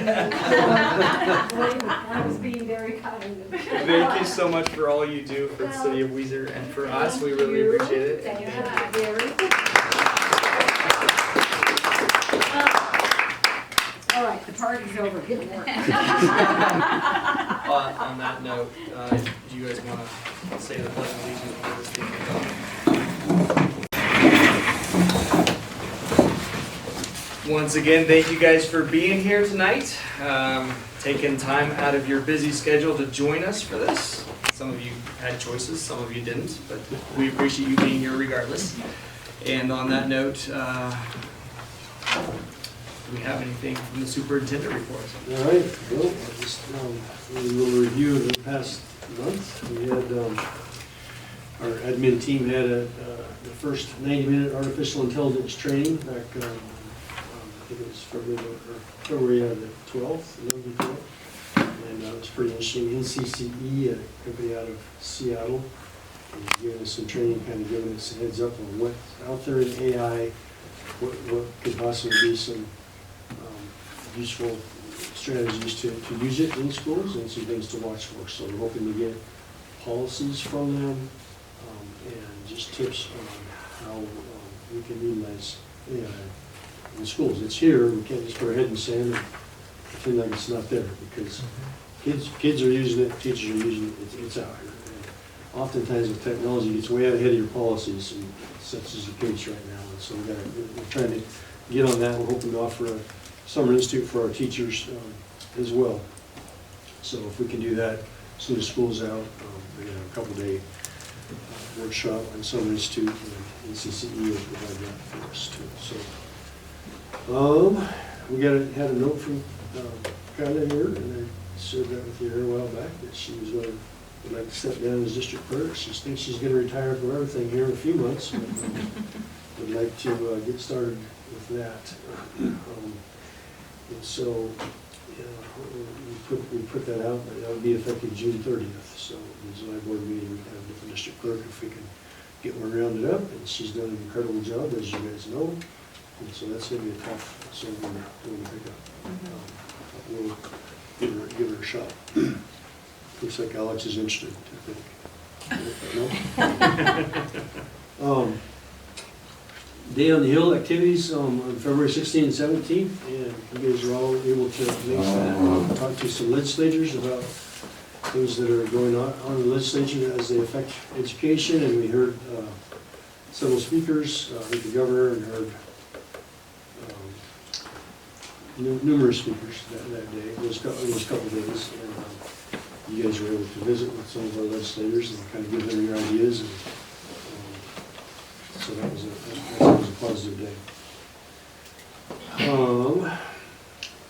I was being very kind. Thank you so much for all you do for the city of Weiser and for us. We really appreciate it. Thank you, Gary. All right, the party's over. Get to work. On that note, do you guys want to say the pledge of allegiance before this thing goes on? Once again, thank you guys for being here tonight, taking time out of your busy schedule to join us for this. Some of you had choices, some of you didn't, but we appreciate you being here regardless. And on that note, do we have anything from the superintendent report? All right, well, I'll just a little review of the past month. We had our admin team had the first 90-minute artificial intelligence training back. I think it was February the 12th, 11th, 12th, and it was pretty interesting. NCCE, a company out of Seattle, is giving us some training, kind of giving us a heads up on what's out there in AI, what could possibly be some useful strategies to use it in schools and some things to watch for. So we're hoping to get policies from them and just tips on how we can utilize AI in schools. It's here. We can't just put our head in the sand and pretend like it's not there, because kids are using it, teachers are using it. It's out here. And oftentimes the technology gets way out ahead of your policies, and such is the case right now. And so we're trying to get on that. We're hoping to offer a summer institute for our teachers as well. So if we can do that as soon as school's out, we're going to have a couple-day workshop on summer institute, and NCCE will provide that for us too. So we had a note from Kyla here, and I shared that with you here a while back, that she was would like to step down as district clerk. She thinks she's going to retire from everything here in a few months, but would like to get started with that. And so we put that out, but that would be effective June 30th. So the July board meeting, we have with the district clerk if we can get one rounded up. And she's done an incredible job, as you guys know. And so that's going to be a tough one to pick up. We'll give her a shot. Looks like Alex is interested, I think. No? Day on the Hill activities on February 16th and 17th, and you guys are all able to make that. Talk to some legislators about things that are going on in the legislature as they affect education, and we heard several speakers, heard the governor, and heard numerous speakers that day. It was a couple of days, and you guys were able to visit with some of our legislators and kind of give them your ideas. And, so that was a positive day.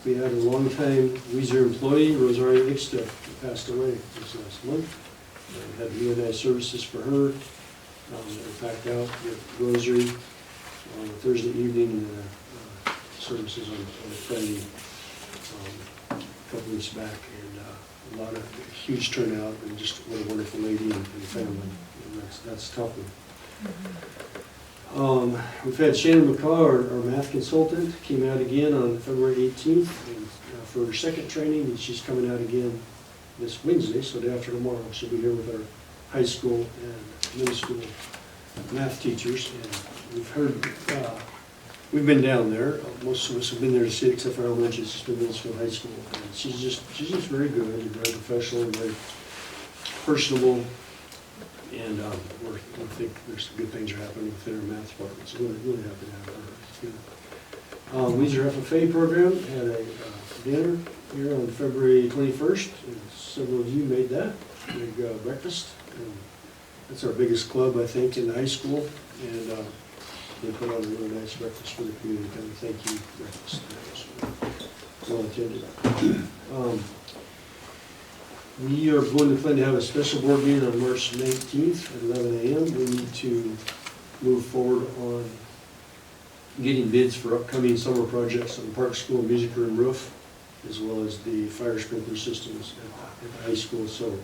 We had a long-time Weiser employee, Rosario Ixta, who passed away this last month. We had UNI services for her. We packed out with Rosary on a Thursday evening, and services on a Friday a couple weeks back, and a lot of huge turnout, and just what a wonderful lady and family. And that's tough. We've had Shannon McCaw, our math consultant, came out again on February 18th and, for her second training, and she's coming out again this Wednesday, so day after tomorrow. She'll be here with our high school and middle school math teachers. And we've heard, we've been down there. Most of us have been there to see it, except for elementary. She's been middle school, high school. And she's just very good and very professional and very personable. And we think there's some good things are happening within our math department. So really happy to have her. It's good. Weiser FFA program had a dinner here on February 21st, and several of you made that big breakfast. And that's our biggest club, I think, in the high school. And they put on a really nice breakfast for the community. Kind of thank you breakfast. Well attended. We are going to plan to have a special board meeting on March 19th at 11 a.m. We need to move forward on getting bids for upcoming summer projects on the park, school, music room roof, as well as the fire sprinkler systems at the high school. So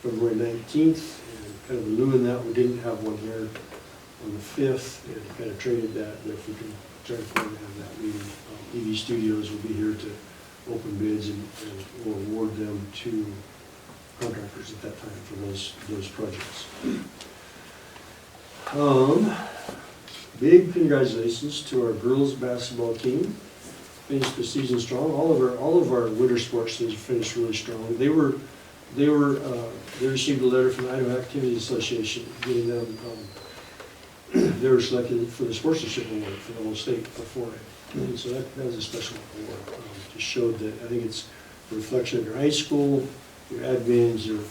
February 19th, and kind of in lieu of that, we didn't have one here on the 5th, and kind of traded that, but if we can try to plan to have that meeting. EV Studios will be here to open bids and we'll award them to contractors at that time for those projects. Big congratulations to our girls basketball team. Finished the season strong. All of our winter sports teams finished really strong. They received a letter from the Idaho Activities Association getting them, they were selected for the sportsmanship award for the whole state for 4A. And so that was a special award. Just showed that, I think it's a reflection of your high school, your admins, your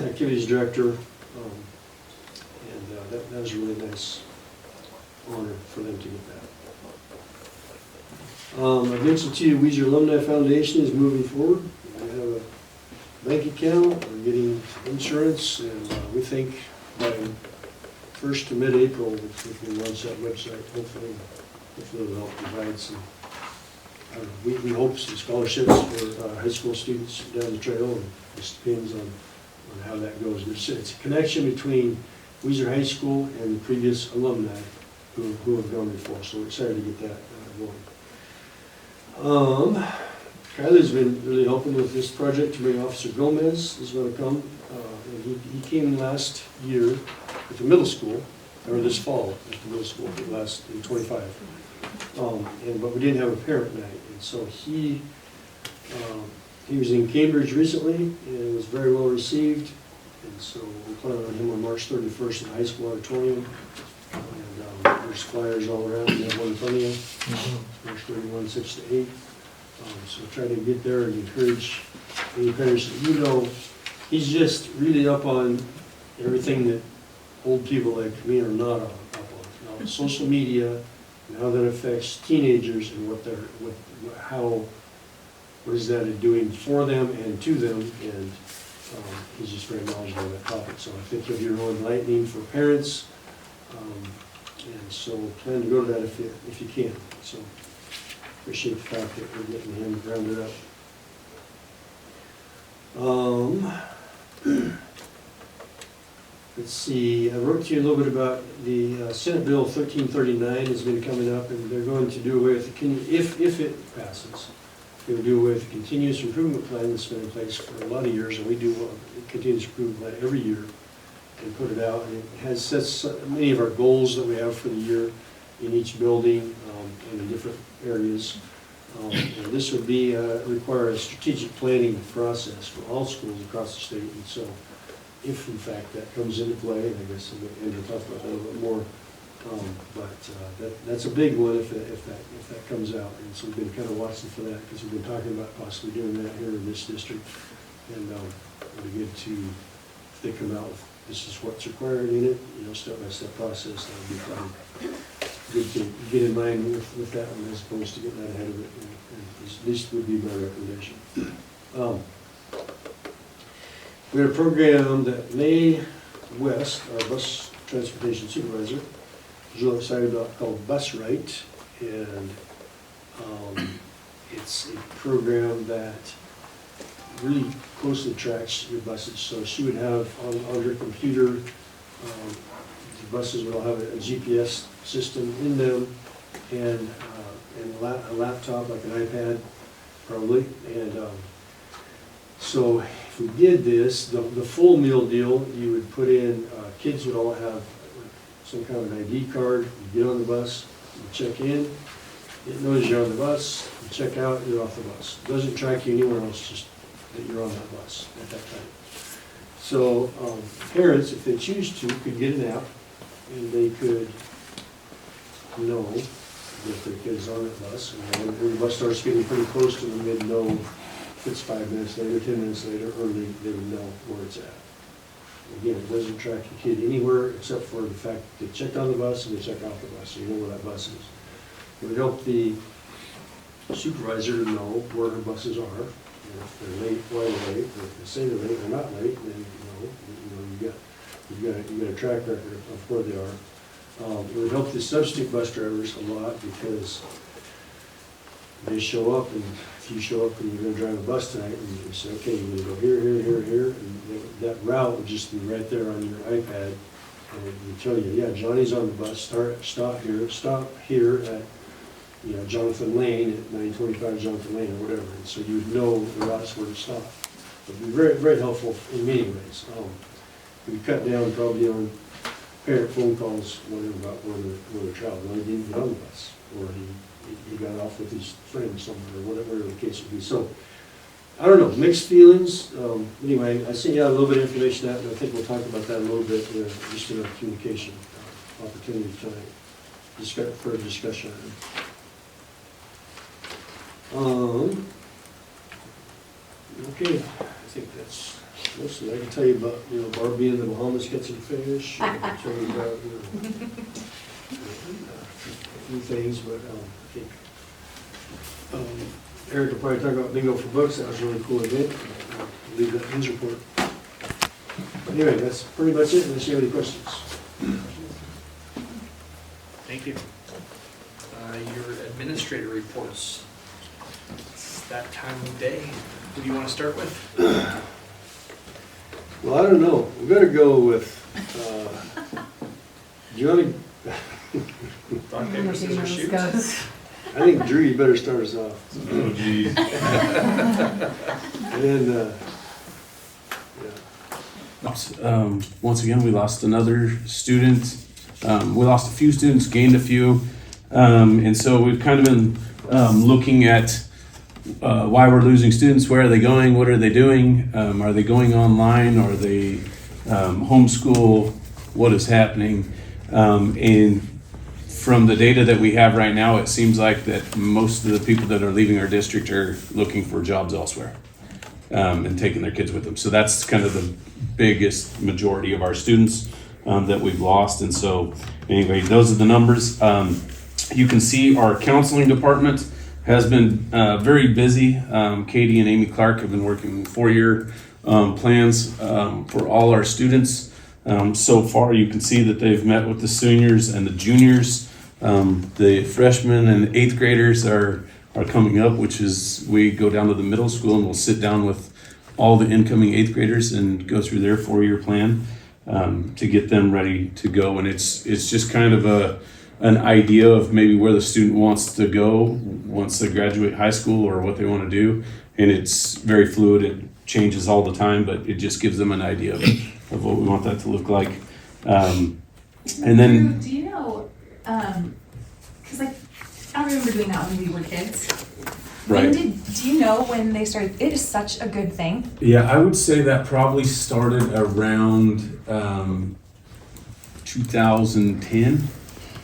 activities director, and that was a really nice honor for them to get that. I mentioned to you, Weiser Alumni Foundation is moving forward. We have a bank account, we're getting insurance, and we think by first to mid-April, we can launch that website. Hopefully it'll help provide some, we hope some scholarships for high school students down the trail, and it just depends on how that goes. It's a connection between Weiser High School and the previous alumni who have gone before, so we're excited to get that going. Kyler's been really helping with this project to bring Officer Gomez is going to come. And he came last year at the middle school, or this fall at the middle school, in 25. But we didn't have a parent night, and so he was in Cambridge recently and was very well received. And so we plan on him on March 31st in the high school auditorium. And there's flyers all around. You have one in front of you. March 31, 6 to 8. So try to get there and encourage any parents that he's just really up on everything that old people like me are not up on. Now, social media and how that affects teenagers and what is that doing for them and to them, and he's just very knowledgeable on that topic. So I think you'll hear more enlightening for parents, and so plan to go to that if you can. So appreciate the fact that we're getting him rounded up. Let's see, I wrote to you a little bit about the Senate Bill 1339 has been coming up, and they're going to do away with, if it passes, they're going to do away with the continuous improvement plan that's been in place for a lot of years, and we do a continuous improvement plan every year and put it out. And it sets many of our goals that we have for the year in each building and in different areas. And this would require a strategic planning process for all schools across the state. And so if in fact that comes into play, and I guess Andrew talked about that a little bit more, that's a big one if that comes out. And so we've been kind of watching for that because we've been talking about possibly doing that here in this district. And it'll be good to, if they come out with this is what's required in it, step-by-step process, that would be fun. Good to get in line with that one as opposed to getting that ahead of it. And at least would be my recommendation. We had a program that May West, our bus transportation supervisor, was really excited about, called BusRight. And it's a program that really closely tracks your buses. So she would have on her computer, the buses will have a GPS system in them and a laptop, like an iPad probably. And so if we did this, the full meal deal, you would put in, kids would all have some kind of an ID card. You get on the bus, you check in, it knows you're on the bus, you check out, you're off the bus. It doesn't track you anywhere else, just that you're on that bus at that time. So parents, if they choose to, could get an app and they could know if their kid's on that bus. And when the bus starts getting pretty close to them, they'd know if it's 5 minutes later, 10 minutes later, or they would know where it's at. Again, it doesn't track your kid anywhere except for the fact that they check on the bus and they check off the bus, so you know where that bus is. It would help the supervisor to know where her buses are. And if they're late, why they're late, or if they say they're late or not late, then you've got a track record of where they are. It would help the substitute bus drivers a lot because they show up, and if you show up and you're going to drive a bus tonight, and you say, okay, you're going to go here, here, here, here, and that route would just be right there on your iPad, and it would tell you, yeah, Johnny's on the bus, stop here at Jonathan Lane at 925 Jonathan Lane or whatever, and so you would know the routes where to stop. It would be very, very helpful in many ways. We cut down probably on parent phone calls, wondering about where their child, one didn't get on the bus, or he got off with his friend somewhere, or whatever the case would be. So, I don't know, mixed feelings. Anyway, I sent you out a little bit of information out, and I think we'll talk about that a little bit, just in our communication opportunity tonight. For a discussion. Okay, I think that's most of it. I can tell you about, Barbie in the Bahamas catching fish. I can tell you about, a few things, but I think Eric will probably talk about bingo for books. That was a really cool event. I'll leave that in his report. But anyway, that's pretty much it, unless you have any questions. Thank you. Your administrator reports. It's that time of day. Who do you want to start with? Well, I don't know. We better go with, do you want to, Rock, paper, scissors, shoot. I think Drew, you better start us off. Oh, geez. And then, yeah. Once again, we lost another student. We lost a few students, gained a few. And so we've kind of been looking at why we're losing students. Where are they going? What are they doing? Are they going online? Are they homeschool? What is happening? And from the data that we have right now, it seems like that most of the people that are leaving our district are looking for jobs elsewhere and taking their kids with them. So that's kind of the biggest majority of our students that we've lost. And so anyway, those are the numbers. You can see our counseling department has been very busy. Katie and Amy Clark have been working 4-year plans for all our students. So far, you can see that they've met with the seniors and the juniors. The freshmen and 8th graders are coming up, which is we go down to the middle school and we'll sit down with all the incoming 8th graders and go through their 4-year plan to get them ready to go. And it's just kind of an idea of maybe where the student wants to go once they graduate high school or what they want to do. And it's very fluid. It changes all the time, but it just gives them an idea of what we want that to look like. And then, Drew, do you know, because I remember doing that when we were kids. right. Do you know when they started? It is such a good thing. Yeah, I would say that probably started around 2010,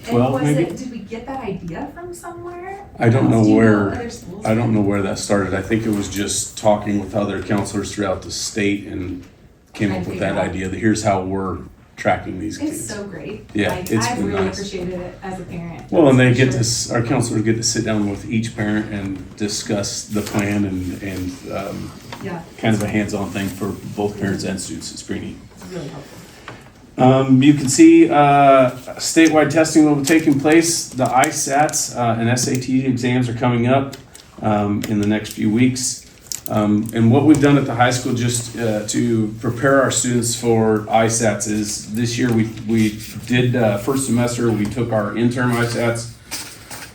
12 and maybe. did we get that idea from somewhere? I don't know Do you where. other schools I don't did? know where that started. I think it was just talking with other counselors throughout the state and came up with that idea that here's how we're tracking these kids. It's so great. Yeah, Like, it's I been really nice. appreciated it as a parent. Well, and they That's get for sure. this, our counselors get to sit down with each parent and discuss the plan and Yeah, kind of a hands-on thing for both parents and students. It's pretty neat. it's really helpful. You can see statewide testing will be taking place. The ISATs and SAT exams are coming up in the next few weeks. And what we've done at the high school just to prepare our students for ISATs is this year we did first semester, we took our interim ISATs.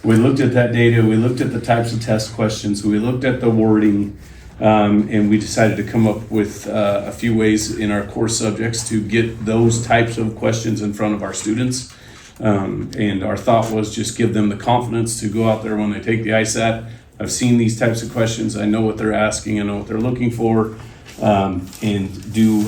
We looked at that data, we looked at the types of test questions, we looked at the wording, and we decided to come up with a few ways in our core subjects to get those types of questions in front of our students. And our thought was just give them the confidence to go out there when they take the ISAT. I've seen these types of questions. I know what they're asking. I know what they're looking for, and do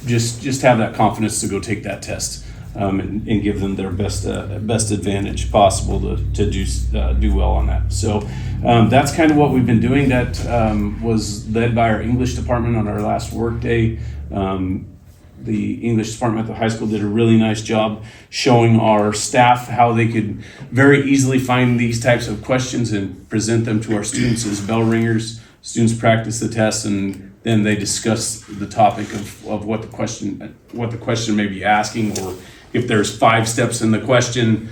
just have that confidence to go take that test and give them their best advantage possible to do well on that. So that's kind of what we've been doing. That was led by our English department on our last work day. The English department at the high school did a really nice job showing our staff how they could very easily find these types of questions and present them to our students as bell ringers. Students practice the test and then they discuss the topic of what the question may be asking, or if there's 5 steps in the question,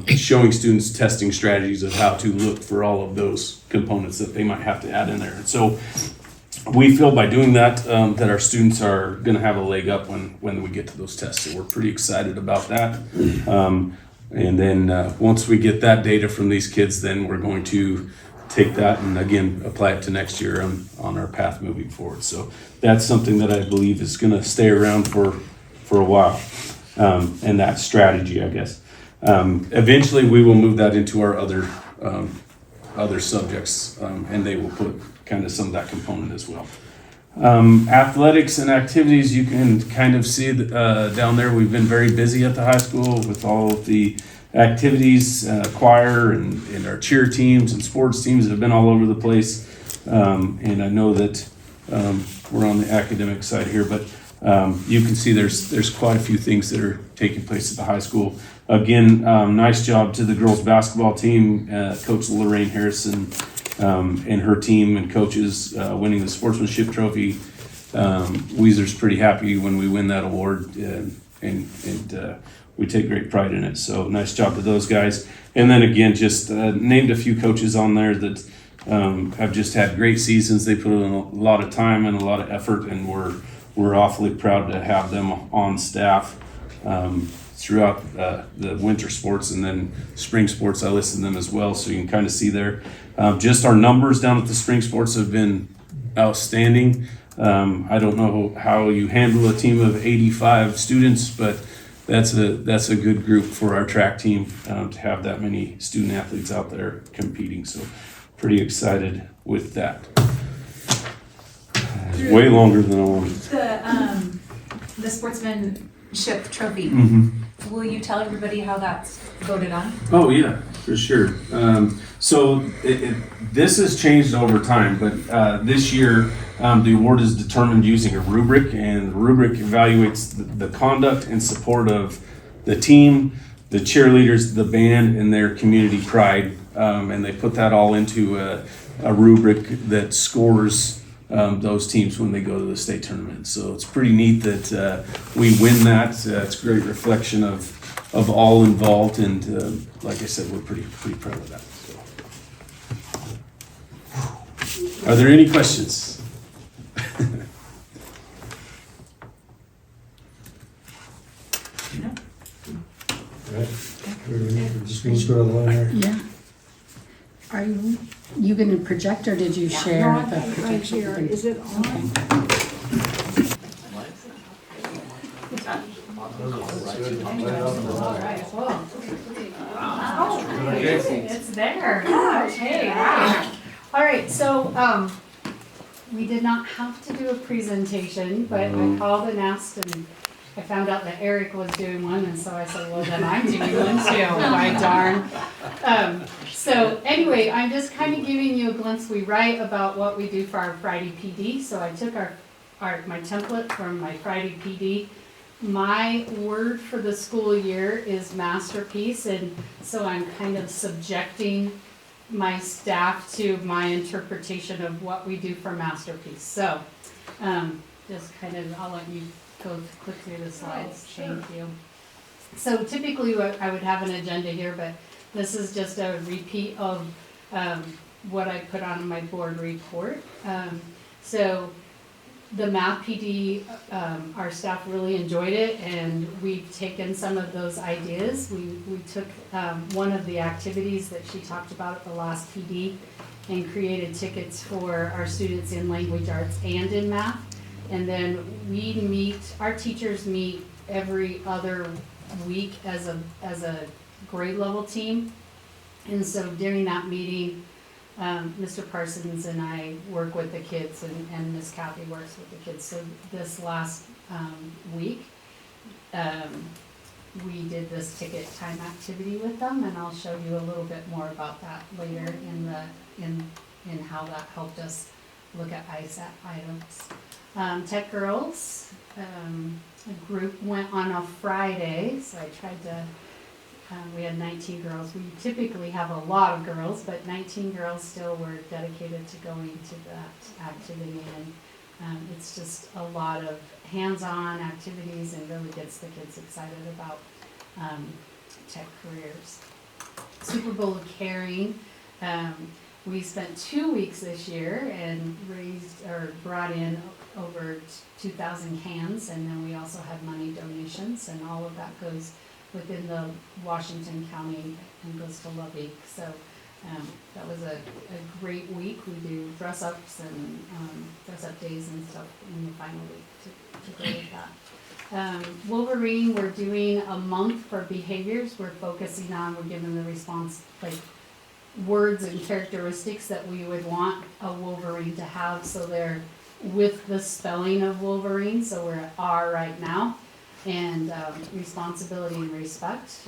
showing students testing strategies of how to look for all of those components that they might have to add in there. And so we feel by doing that, that our students are going to have a leg up when we get to those tests. So we're pretty excited about that. And then once we get that data from these kids, then we're going to take that and again apply it to next year on our path moving forward. So that's something that I believe is going to stay around for a while, and that strategy, I guess. Eventually, we will move that into our other subjects, and they will put kind of some of that component as well. Athletics and activities, you can kind of see down there. We've been very busy at the high school with all of the activities, choir and our cheer teams and sports teams that have been all over the place. And I know that we're on the academic side here, but you can see there's quite a few things that are taking place at the high school. Again, nice job to the girls basketball team, Coach Lorraine Harrison and her team and coaches winning the sportsmanship trophy. Weiser's pretty happy when we win that award, and we take great pride in it. So nice job to those guys. And then again, just named a few coaches on there that have just had great seasons. They put in a lot of time and a lot of effort, and we're awfully proud to have them on staff throughout the winter sports, and then spring sports I listed them as well, so you can kind of see there. Just our numbers down at the spring sports have been outstanding. I don't know how you handle a team of 85 students, but that's a good group for our track team to have that many student athletes out there competing. So pretty excited with that. Way longer than I wanted. The sportsmanship trophy. Mm-hmm. Will you tell everybody how that's voted on? Oh yeah, for sure. So this has changed over time, but this year the award is determined using a rubric, and the rubric evaluates the conduct and support of the team, the cheerleaders, the band, and their community pride, and they put that all into a rubric that scores those teams when they go to the state tournament. So it's pretty neat that we win that. It's a great reflection of all involved, and like I said, we're pretty proud of that. So. Are there any questions? Right. Just let's go to the line there. Yeah. Are you gonna project or did you share No, I've the got it right projection? here. Is it on? It's there. Okay, right. All right, so, we did not have to do a presentation, but I called and asked, and I found out that Eric was doing one, and so I said, well, then I'm doing one too, by darn. So anyway, I'm just kind of giving you a glimpse. We write about what we do for our Friday PD, so I took my template from my Friday PD. My word for the school year is masterpiece, and so I'm kind of subjecting my staff to my interpretation of what we do for masterpiece. So, just kind of, I'll let you go click through the slides. Thank you. So typically I would have an agenda here, but this is just a repeat of what I put on my board report. So the math PD, our staff really enjoyed it, and we've taken some of those ideas. We took one of the activities that she talked about at the last PD and created tickets for our students in language arts and in math. And then our teachers meet every other week as a grade level team. And so during that meeting, Mr. Parsons and I work with the kids, and Miss Kathy works with the kids. So this last week, we did this ticket time activity with them, and I'll show you a little bit more about that later in how that helped us look at ISAT items. Tech Girls, a group went on a Friday, so I tried to. We had 19 girls. We typically have a lot of girls, but 19 girls still were dedicated to going to that activity, and it's just a lot of hands-on activities and really gets the kids excited about tech careers. Super Bowl of Caring. We spent 2 weeks this year and brought in over 2,000 cans, and then we also had money donations, and all of that goes within the Washington County and goes to Lubbock. So that was a great week. We do dress-ups and dress-up days and stuff in the final week to go with that. Wolverine, we're doing a month for behaviors. We're focusing on, we're giving the response, like words and characteristics that we would want a Wolverine to have, so they're with the spelling of Wolverine, so we're at R right now. And responsibility and respect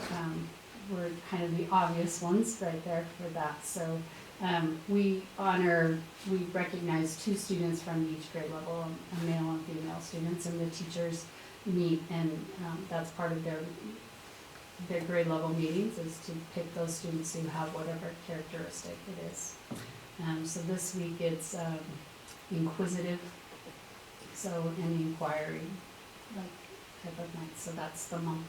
were kind of the obvious ones right there for that. So we recognize 2 students from each grade level, a male and female students, and the teachers meet, and that's part of their grade level meetings, is to pick those students who have whatever characteristic it is. So this week it's inquisitive, so an inquiry, like type of night. So that's the month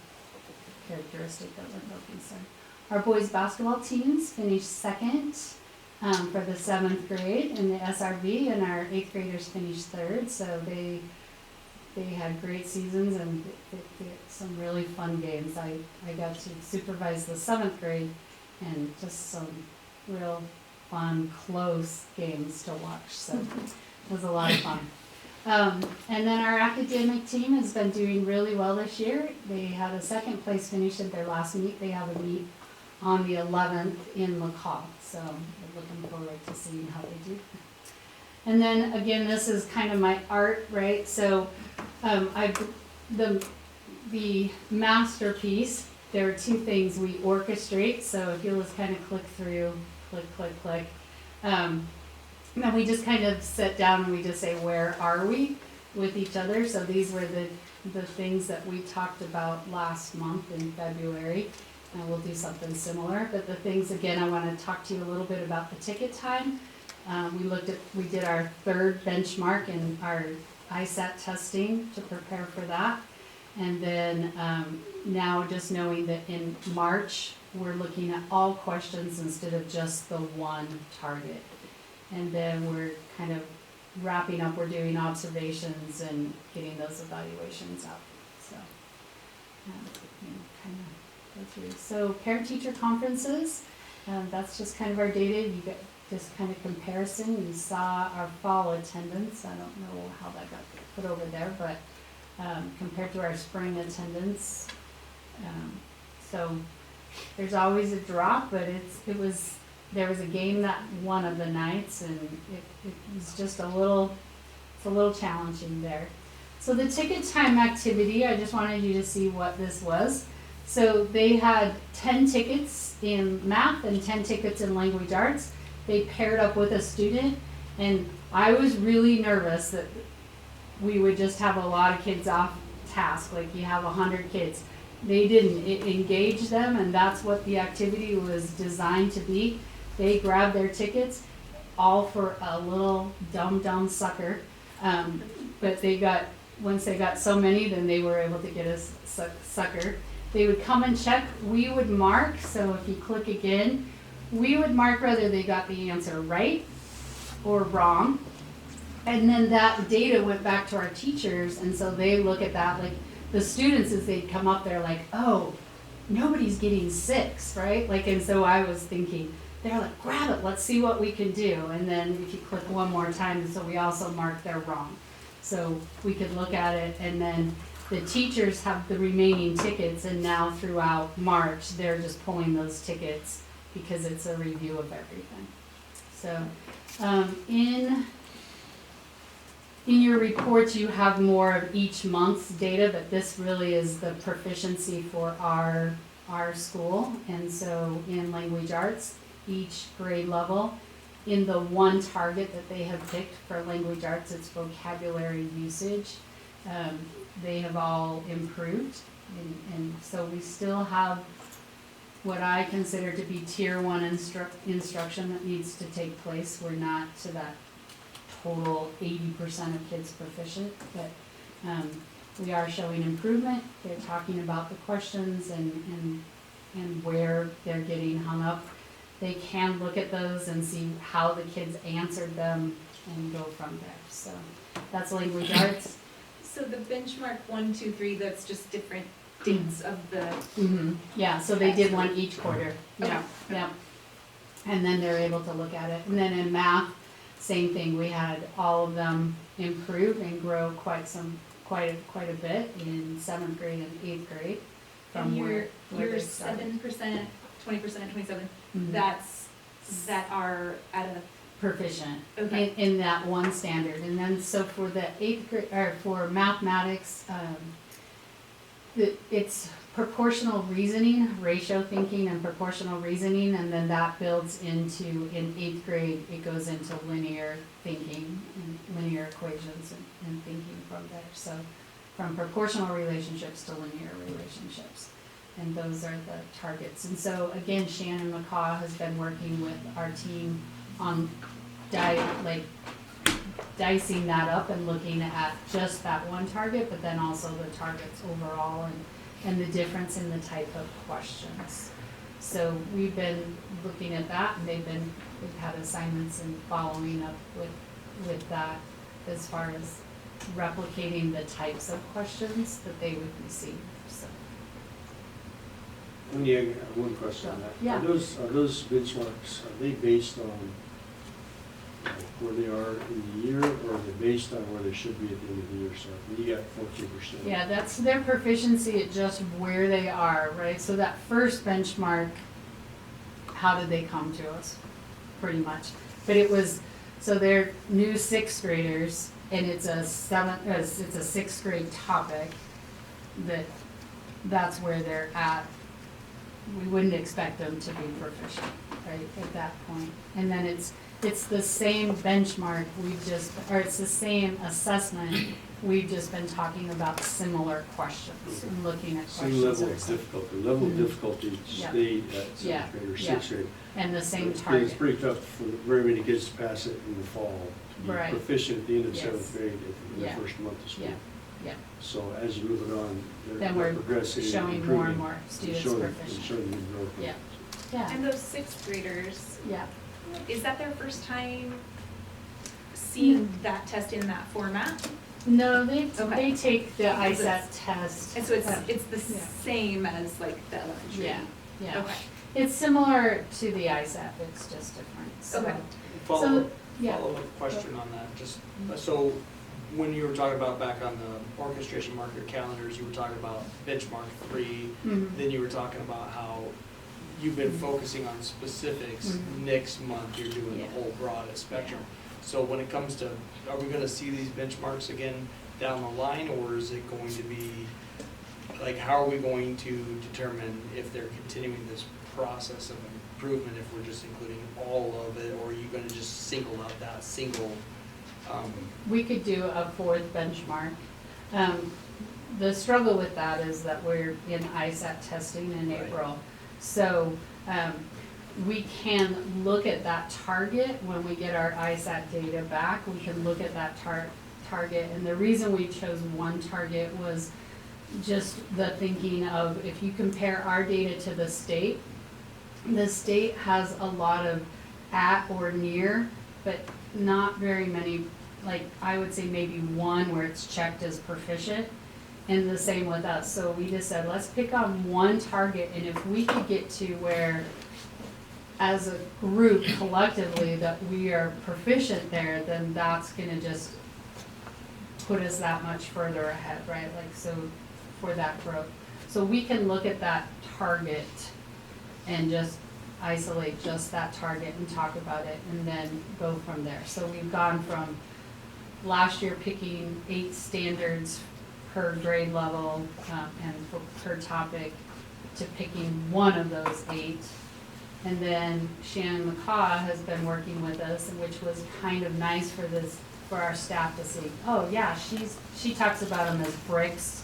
characteristic that we're focused on. Our boys basketball teams finished second for the 7th grade in the SRB, and our 8th graders finished 3rd. So they had great seasons and some really fun games. I got to supervise the 7th grade, and just some real fun, close games to watch. So it was a lot of fun. And then our academic team has been doing really well this year. They had a 2nd place finish at their last meet. They have a meet on the 11th in McCall. So we're looking forward to seeing how they do. And then again, this is kind of my art, right? So the masterpiece, there are 2 things we orchestrate. So if you'll just kind of click through, click. And we just kind of sit down and we just say, where are we with each other? So these were the things that we talked about last month in February. And we'll do something similar. But the things, again, I want to talk to you a little bit about the ticket time. We did our 3rd benchmark in our ISAT testing to prepare for that. And then now just knowing that in March, we're looking at all questions instead of just the one target. And then we're kind of wrapping up, we're doing observations and getting those evaluations out. So, kind of go through. So parent-teacher conferences, that's just kind of our data. You get just kind of comparison. You saw our fall attendance. I don't know how that got put over there, but compared to our spring attendance. So there's always a drop, but there was a game that one of the nights, and it was just a little challenging there. So the ticket time activity, I just wanted you to see what this was. So they had 10 tickets in math and 10 tickets in language arts. They paired up with a student, and I was really nervous that we would just have a lot of kids off task, like you have 100 kids. They didn't. It engaged them, and that's what the activity was designed to be. They grabbed their tickets, all for a little dumb sucker. But once they got so many, then they were able to get a sucker. They would come and check. We would mark, so if you click again, we would mark whether they got the answer right or wrong. And then that data went back to our teachers, and so they look at that, like the students, as they'd come up there, like, oh, nobody's getting 6, right? Like, and so I was thinking, they're like, grab it, let's see what we can do. And then if you click one more time, so we also marked they're wrong. So we could look at it, and then the teachers have the remaining tickets, and now throughout March, they're just pulling those tickets because it's a review of everything. So in your reports, you have more of each month's data, but this really is the proficiency for our school. And so in language arts, each grade level, in the one target that they have picked for language arts, it's vocabulary usage. They have all improved, and so we still have what I consider to be tier 1 instruction that needs to take place. We're not to that total 80% of kids proficient, but we are showing improvement. They're talking about the questions and where they're getting hung up. They can look at those and see how the kids answered them and go from there. So that's language arts. So the benchmark 1, 2, 3, that's just different dates of the, Yeah, so they did one each quarter, yeah, Okay. yeah. And then they're able to look at it. And then in math, same thing, we had all of them improve and grow quite a bit in 7th grade and 8th grade. and From your where they started. 7%, 20%, 27, Mhm. that are at a, Proficient Okay. in that one standard. And then, so for the 8th grade, or for mathematics, it's proportional reasoning, ratio thinking and proportional reasoning, and then that builds into, in 8th grade, it goes into linear thinking and linear equations and thinking from there. So from proportional relationships to linear relationships. And those are the targets. And so again, Shannon McCaw has been working with our team on dicing that up and looking at just that one target, but then also the targets overall and the difference in the type of questions. So we've been looking at that, and we've had assignments and following up with that as far as replicating the types of questions that they would receive, so. One question on that. Yeah. Are those benchmarks, are they based on where they are in the year, or are they based on where they should be at the end of the year? So you got 14%. Yeah, that's their proficiency at just where they are, right? So that first benchmark, how did they come to us? Pretty much. But it was, so they're new 6th graders, and it's a 6th grade topic, that's where they're at. We wouldn't expect them to be proficient, right, at that point. And then it's the same benchmark, it's the same assessment, we've just been talking about similar questions and looking at Same questions. level of difficulty. Level of difficulty Yeah. stayed at Yeah, 7th grade or yeah. 6th grade. And the same It's target. pretty tough for very many kids to pass it in the fall, to be Right. proficient at the end of Yes. 7th grade in the Yeah. first month of school. Yeah, yeah. So as you move it on, Then they're we're progressing and showing improving. more and more students proficient. Showing good growth. Yeah. Yeah, and those 6th graders, yeah. is that their first time seeing that test in that format? No, they Okay. take the Because ISAT test. And so it's the Yeah. same as like the elementary? Yeah, yeah. Okay. It's similar to the ISAT, it's just different, so. Okay. Follow-up yeah. follow-up question on that, just, so when you were talking about back on the orchestration marker calendars, you were talking about benchmark 3, Mhm. then you were talking about how you've been focusing on specifics. Mhm. Next month, you're doing Yeah. the whole broad spectrum. So when it comes to, are we gonna see these benchmarks again down the line, or is it going to be, like, how are we going to determine if they're continuing this process of improvement, if we're just including all of it, or are you gonna just single out that single, We could do a 4th benchmark. The struggle with that is that we're in ISAT testing in Right. April. So, we can look at that target when we get our ISAT data back. We can look at that target, and the reason we chose one target was just the thinking of, if you compare our data to the state has a lot of at or near, but not very many, like, I would say maybe one where it's checked as proficient, and the same with us. So we just said, let's pick on one target, and if we could get to where, as a group collectively, that we are proficient there, then that's gonna just put us that much further ahead, right? Like, so, for that growth. So we can look at that target and just isolate just that target and talk about it, and then go from there. So we've gone from last year picking 8 standards per grade level, and per topic, to picking one of those 8. And then Shannon McCaw has been working with us, and which was kind of nice for our staff to see, oh yeah, she talks about them as bricks,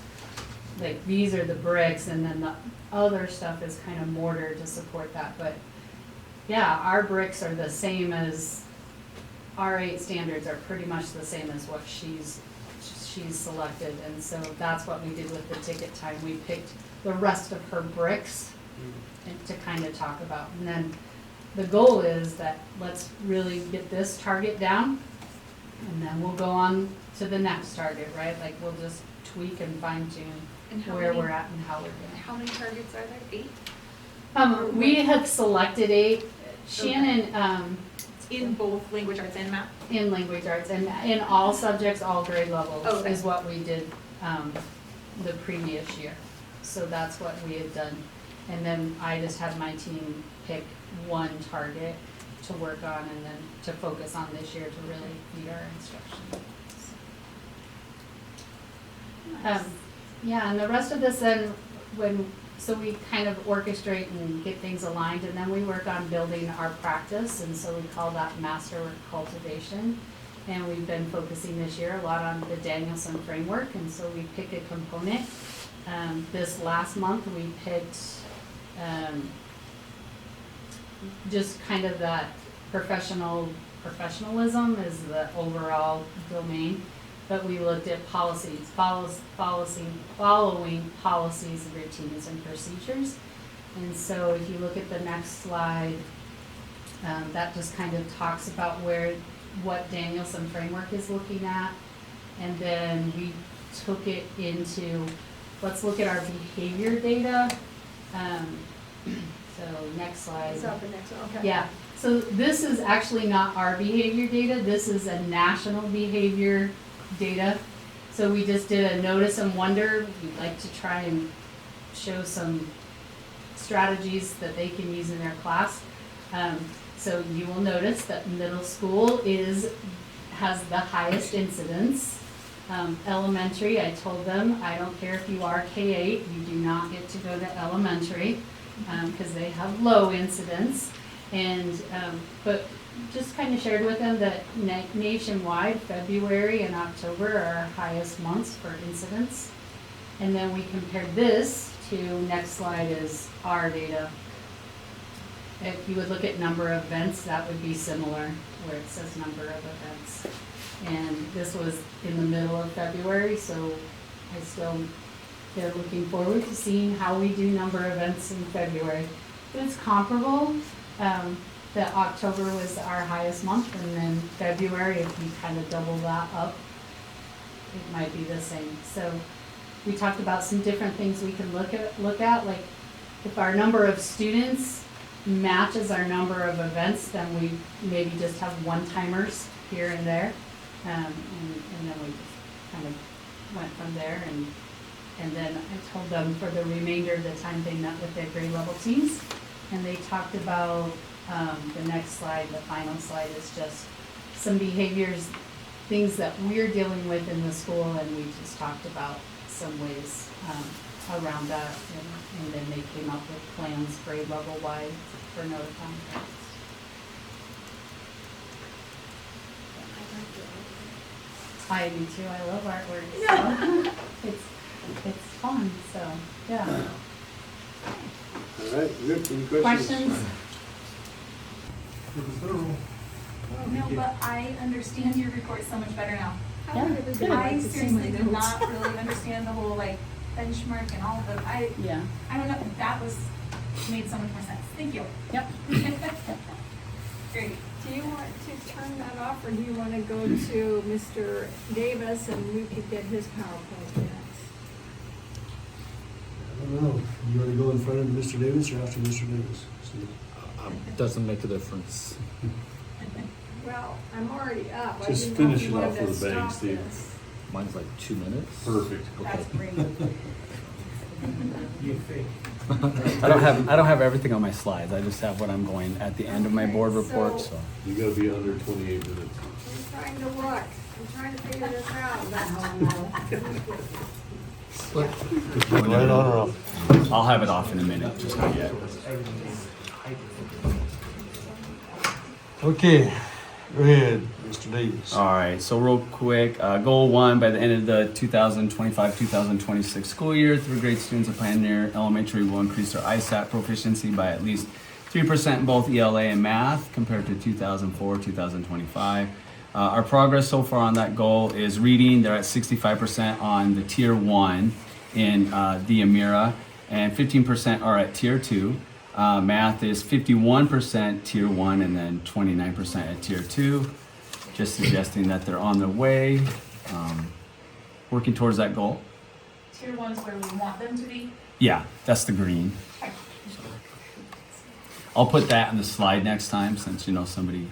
like these are the bricks, and then the other stuff is kind of mortar to support that. But yeah, our bricks are the same as, our 8 standards are pretty much the same as what she's selected, and so that's what we did with the ticket time. We picked the rest of her bricks and to kind of talk about. And then the goal is that let's really get this target down, And then we'll go on to the next target, right? Like we'll just tweak and fine tune And how where many, we're at and how we're doing. how many targets are there? 8? We had selected 8. Shannon, In both language arts and math? in language arts and in all subjects, all grade levels Okay. is what we did, the previous year. So that's what we had done. And then I just had my team pick one target to work on and then to focus on this year to really lead our instruction. Yeah, and the rest of this then, so we kind of orchestrate and get things aligned, and then we work on building our practice, and so we call that master cultivation. And we've been focusing this year a lot on the Danielson framework, and so we pick a component. This last month, we picked just kind of that professionalism is the overall domain. But we looked at following policies, routines, and procedures. And so if you look at the next slide, that just kind of talks about what Danielson framework is looking at. And then we took it into, let's look at our behavior data. So next slide. Is that the next one? Okay. Yeah, so this is actually not our behavior data, this is a national behavior data. So we just did a notice and wonder. We'd like to try and show some strategies that they can use in their class. So you will notice that middle school has the highest incidence. Elementary, I told them, I don't care if you are K-8, you do not get to go to elementary because they have low incidence. And but just kind of shared with them that nationwide, February and October are our highest months for incidents. And then we compared this to, next slide is our data. If you would look at number of events, that would be similar, where it says number of events. And this was in the middle of February, so they're looking forward to seeing how we do number of events in February. But it's comparable. That October was our highest month, and then February, if you kind of double that up, it might be the same. So we talked about some different things we can look at, like if our number of students matches our number of events, then we maybe just have one-timers here and there, and then we just kind of went from there. And then I told them for the remainder of the time they met with their grade level teams, and they talked about the next slide, the final slide, is just some behaviors, things that we're dealing with in the school, and we just talked about some ways around that, and then they came up with plans grade level wide for notifying parents. I do too, I love artwork, so it's fun, so, yeah. All right, good. Any questions? Questions? No, but I understand your report so much better now. Yeah, good. I seriously did not really understand the whole like benchmark and all of the, Yeah. I don't know, that made so much more sense. Thank you. Yep. Great. Do you want to turn that off, or do you want to go to Mr. Davis and we could get his PowerPoint next? I don't know. You want to go in front of Mr. Davis or after Mr. Davis? Doesn't make a difference. Well, I'm already up. I Just didn't know if finish you it off wanted to with a bang, stop Steve. this. Mine's like 2 minutes. Perfect. That's great. I don't have everything on my slides. I just have what I'm going at the end of my Okay, board report. so- So You gotta be under 28 minutes. I'm trying to look. I'm trying to figure this out. right on or off? I'll have it off in a minute. Just not yet. Okay, go ahead, Mr. Davis. All right, so real quick, goal 1, by the end of the 2025-2026 school year, third grade students of Pioneer Elementary will increase their ISAT proficiency by at least 3% in both ELA and math compared to 2004-2025. Our progress so far on that goal is reading. They're at 65% on the tier 1 in the Amira, and 15% are at tier 2. Math is 51% tier 1 and then 29% at tier 2. just suggesting that they're on their way, working towards that goal. Tier 1's where we want them to be. Yeah, that's the green. I'll put that in the slide next time since somebody.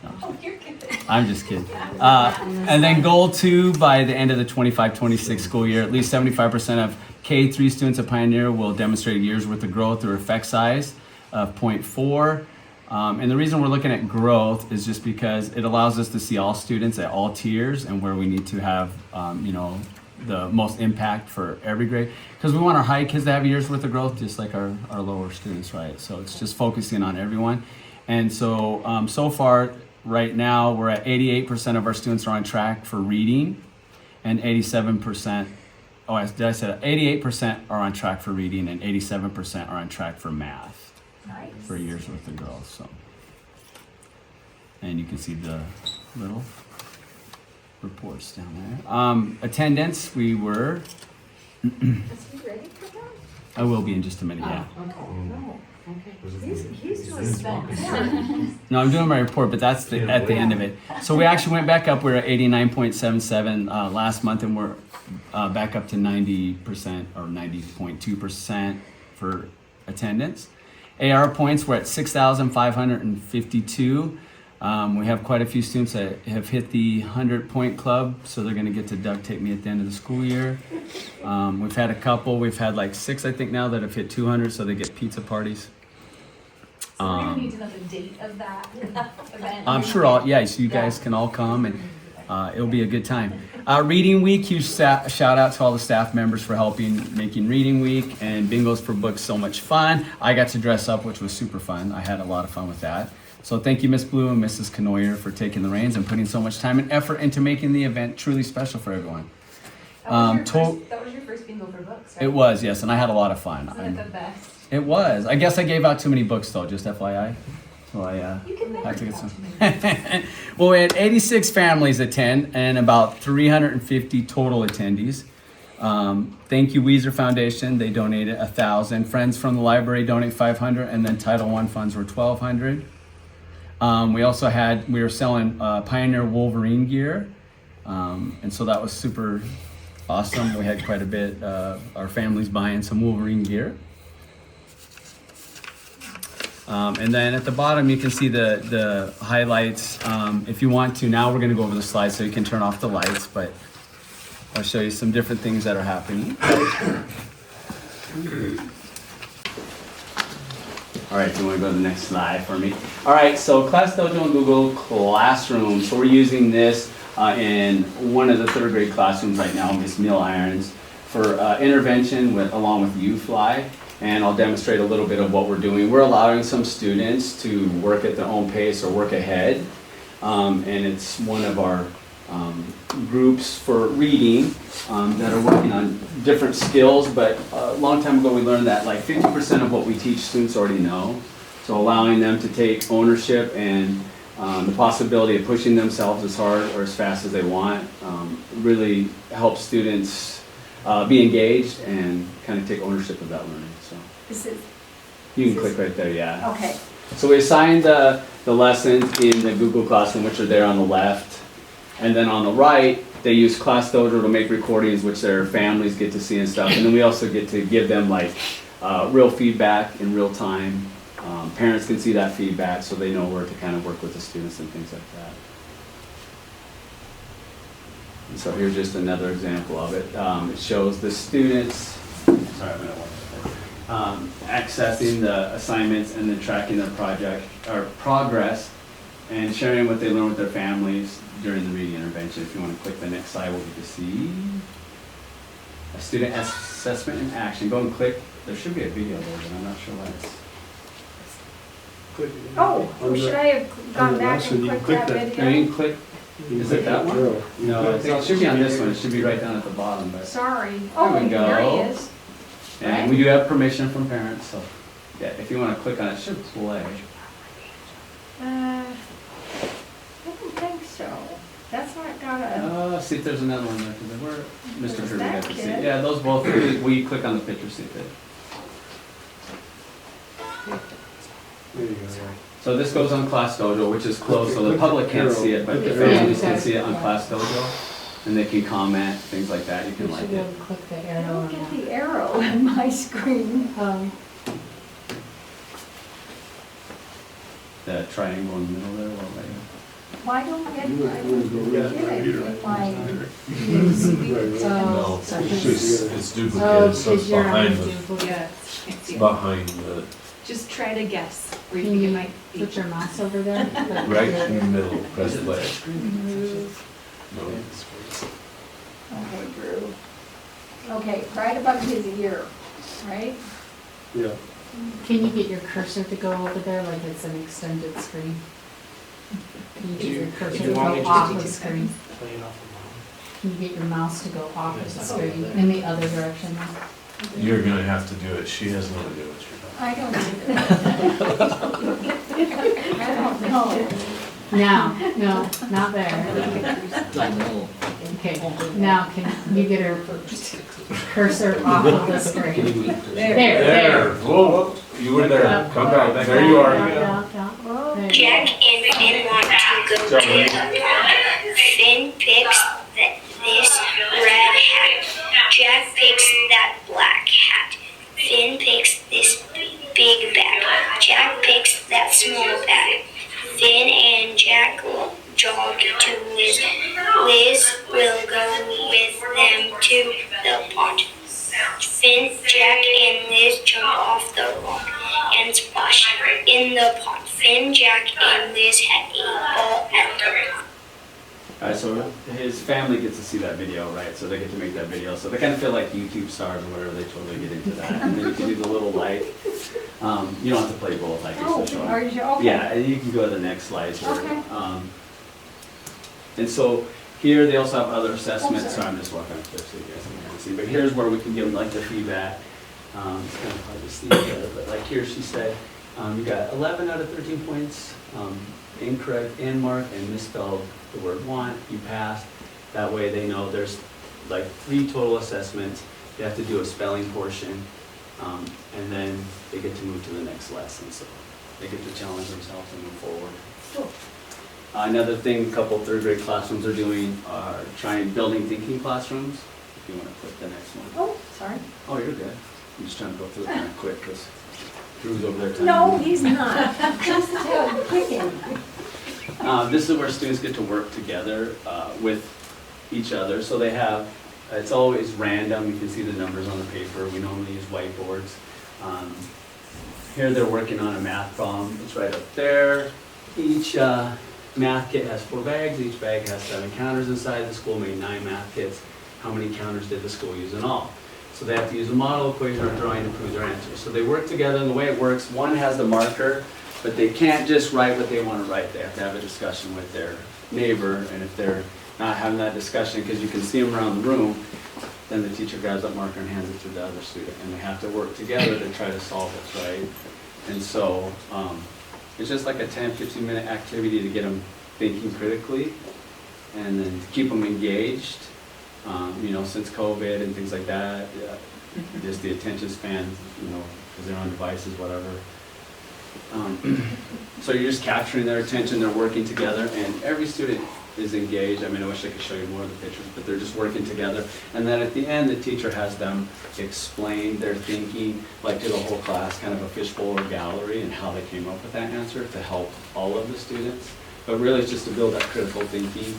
No, Oh, you're kidding. I'm just kidding. And then goal 2, by the end of the 25-26 school year, at least 75% of K-3 students at Pioneer will demonstrate a year's worth of growth or effect size of 0.4. And the reason we're looking at growth is just because it allows us to see all students at all tiers and where we need to have, the most impact for every grade. Because we want our high kids to have a year's worth of growth, just like our lower students, right? So it's just focusing on everyone. And so, so far, right now, we're at 88% of our students are on track for reading, and 87%, did I say that? 88% are on track for reading, and 87% are on track for math. Nice. For a year's worth of growth, so. And you can see the little reports down there. Attendance, we were, Is he ready for that? I will be in just a minute, yeah. No, okay. He's doing that. No, I'm doing my report, but that's at the end of it. So we actually went back up, we were at 89.77 last month, and we're back up to 90% or 90.2% for attendance. AR points, we're at 6,552. We have quite a few students that have hit the 100-point club, so they're going to get to duct tape me at the end of the school year. We've had a couple, we've had like 6, I think now, that have hit 200, so they get pizza parties. So we're gonna need to know the date of that event. I'm sure so you guys can all come, and it'll be a good time. Reading week, huge shout out to all the staff members for helping making reading week, and bingos for books, so much fun. I got to dress up, which was super fun. I had a lot of fun with that. So thank you, Miss Blue and Mrs. Canoyer, for taking the reins and putting so much time and effort into making the event truly special for everyone. That was your first bingo for books, right? It was, yes, and I had a lot of fun. Isn't it the best? It was. I guess I gave out too many books, though, just FYI. So I You can never have to get give some. out too many. Well, we had 86 families attend and about 350 total attendees. Thank you, Weiser Foundation. They donated 1,000. Friends from the library donate 500, and then Title I funds were 1,200. We were selling Pioneer Wolverine gear, and so that was super awesome. We had quite a bit our families buying some Wolverine gear. And then at the bottom, you can see the highlights. If you want to, now we're going to go over the slides so you can turn off the lights, but I'll show you some different things that are happening. All right, do you want to go to the next slide for me? All right, so Class Dojo and Google Classroom. So we're using this in one of the 3rd grade classrooms right now, Miss Mill Irons, for intervention along with U-Fly. And I'll demonstrate a little bit of what we're doing. We're allowing some students to work at their own pace or work ahead. And it's one of our groups for reading that are working on different skills. But a long time ago we learned that like 50% of what we teach students already know. So allowing them to take ownership and the possibility of pushing themselves as hard or as fast as they want really helps students be engaged and kind of take ownership of that learning. So you can click right there, yeah. Okay. So we assigned the lessons in the Google Classroom, which are there on the left. And then on the right, they use Class Dojo to make recordings, which their families get to see and stuff. And then we also get to give them like real feedback in real time. Parents can see that feedback so they know where to kind of work with the students and things like that. And so here's just another example of it. It shows the students, accessing the assignments and then tracking their project or progress and sharing what they learn with their families during the reading intervention. If you want to click the next slide, we'll get to see a student assessment in action. Go and click. There should be a video there, but I'm not sure why it's. Oh, should I have gone back and clicked that No, you video? can click. Is it that one? No, I think it should be on this one. It should be right down at the bottom. But Sorry. There Oh, we go. there he is. and we do have permission from parents, so yeah, if you want to click on it, it should play. I don't think so. That's not got a, See if there's another one there, because where Mr. There's Kirby that got to see. kid. Yeah, those both. Will you click on the picture, see if it. There you go. So this goes on Class Dojo, which is closed, so the Click public the can't arrow. see it, but Click the the arrow. families can see it on Class Dojo. And they can comment, things like that, you You can should like be it. able to click the I arrow don't on get that. the arrow on my screen. The triangle in the middle there, what about you? Why don't I get, I You don't wanna go get right it here. in my, Oh, It's sorry. duplicate, Oh, so it's because you're on behind the the, duplicate. Yeah, can't it's see it. behind the, Just try to guess where you Can think it you might be. put your mouse over there? right in the middle, press play. Move. No. okay, Drew. Okay, right above his ear, right? Yeah. Can you get your cursor to go over there like it's an extended screen? Can you get your cursor to want me go to off do the two screen? Can you get your mouse to go off of the screen in the other direction? You're gonna have to do it, she has no idea what you're I don't either. I don't know. No, not there. Okay, now can you get her cursor off of the screen? There. Whoa, you were there, come back, there you are. Down. There you Jack and Finn want to go to the pond. Finn picks this red hat. Jack picks that black hat. Finn picks this big bag. Jack picks that small bag. Finn and Jack will jog to Liz. Liz will go with them to the pond. Finn, Jack, and Liz jump off the rock and splash in the pond. Finn, Jack, and Liz had a ball at the pond. Alright, so his family gets to see that video, right? So they get to make that video. So they kind of feel like YouTube stars or whatever. They totally get into that. And then you can do the little light. You don't have to play both, I guess. Oh, to show 'em. are you, okay. Yeah, and you can go to the next slide. Where, Okay. and so here they also have other assessments. Oh, sorry. So I'm just walking up there so you guys can kind of see. But here's where we can give them like the feedback. It's kind of hard to see there, but like here she said, you got 11 out of 13 points, incorrect end mark and misspelled the word want, you passed. That way they know there's like 3 total assessments. They have to do a spelling portion, and then they get to move to the next lesson. So they get to challenge themselves and move forward. Cool. Another thing a couple 3rd grade classrooms are doing are trying building thinking classrooms. If you want to click the next one. Oh, sorry. Oh, you're good. I'm just trying to go through it kind of quick because Drew's over there. telling No, me. he's not. Just clicking. This is where students get to work together with each other. So they have, it's always random. You can see the numbers on the paper. We normally use whiteboards. Here they're working on a math problem. It's right up there. Each math kit has 4 bags. Each bag has 7 counters inside. The school made 9 math kits. How many counters did the school use in all? So they have to use a model equation or drawing to prove their answer. So they work together, and the way it works, one has the marker, but they can't just write what they want to write. They have to have a discussion with their neighbor, and if they're not having that discussion, because you can see them around the room, then the teacher grabs that marker and hands it to the other student, and they have to work together to try to solve it, right? And so it's just like a 10, 15-minute activity to get them thinking critically, and then to keep them engaged. Since COVID and things like that, just the attention span, because they're on devices, whatever. So you're just capturing their attention, they're working together, and every student is engaged. I mean, I wish I could show you more of the pictures, but they're just working together. And then at the end, the teacher has them explain their thinking, like to the whole class, kind of a fishbowl or gallery, and how they came up with that answer to help all of the students. But really, it's just to build that critical thinking.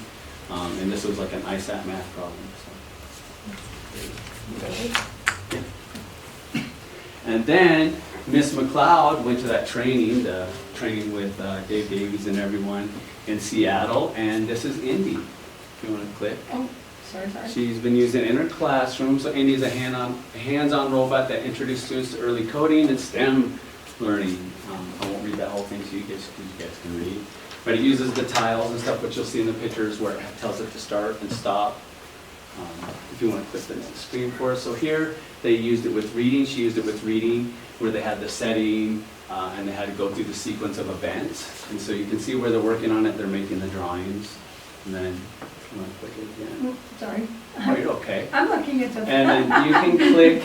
And this was like an ISAT math problem. And then Miss McLeod went to that training, the training with Dave Davies and everyone in Seattle, and this is Indy. If you want to click. Oh, sorry. She's been using in her classroom. So Indy is a hands-on robot that introduced students to early coding and STEM learning. I won't read that whole thing to you guys, because you guys can read. But it uses the tiles and stuff, which you'll see in the pictures where it tells it to start and stop. If you want to click the next screen for us. So here, they used it with reading. She used it with reading, where they had the setting, and they had to go through the sequence of events. And so you can see where they're working on it. They're making the drawings. And then, if you want to click it again. Sorry. Oh, you're okay. I'm looking at the. And then you can click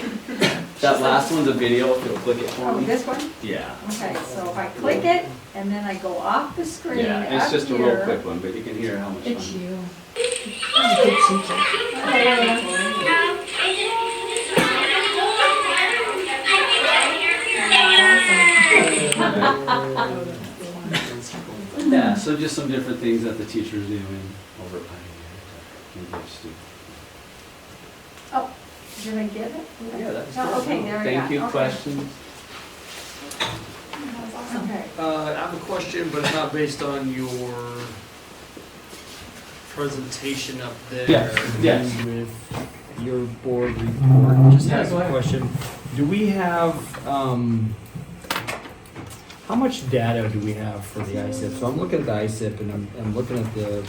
That last one's a video, if you'll click it for Oh, me. this one? Yeah. Okay, so if I click it, and then I go off the screen Yeah, it's up just a real here. quick one, but you can hear how much fun. It's you. Yeah, so just some different things that the teachers doing over at Pioneer to engage students. Oh, did I get it? Yeah, that's Oh, good. okay, there we go. Thank you, Okay. questions? Okay. I have a question, but it's not based on your presentation up there. Yes. With your board report. Just have a question. Do we have, how much data do we have for the ISIP? So I'm looking at the ISIP and I'm looking at the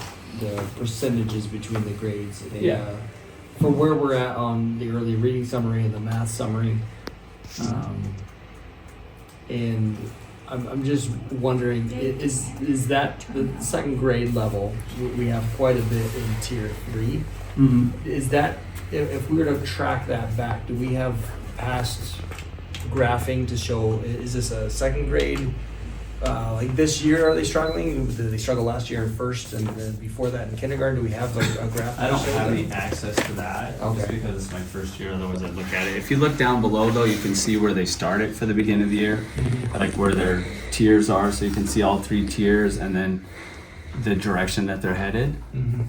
percentages between the grades. And, Yeah. For where we're at on the early reading summary and the math summary. And I'm just wondering, is that the second grade level? We have quite a bit in tier 3. Mm-hmm. Is that, if we were to track that back, do we have past graphing to show, is this a second grade? Like this year, are they struggling? Did they struggle last year in first and then before that in kindergarten? Do we have like a graph? I to don't show have that? any access to that, just Okay. because it's my first year, otherwise I'd look at it. If you look down below though, you can see where they started for the beginning of the year, like where their tiers are, so you can see all 3 tiers and then the direction that they're headed. Mhm.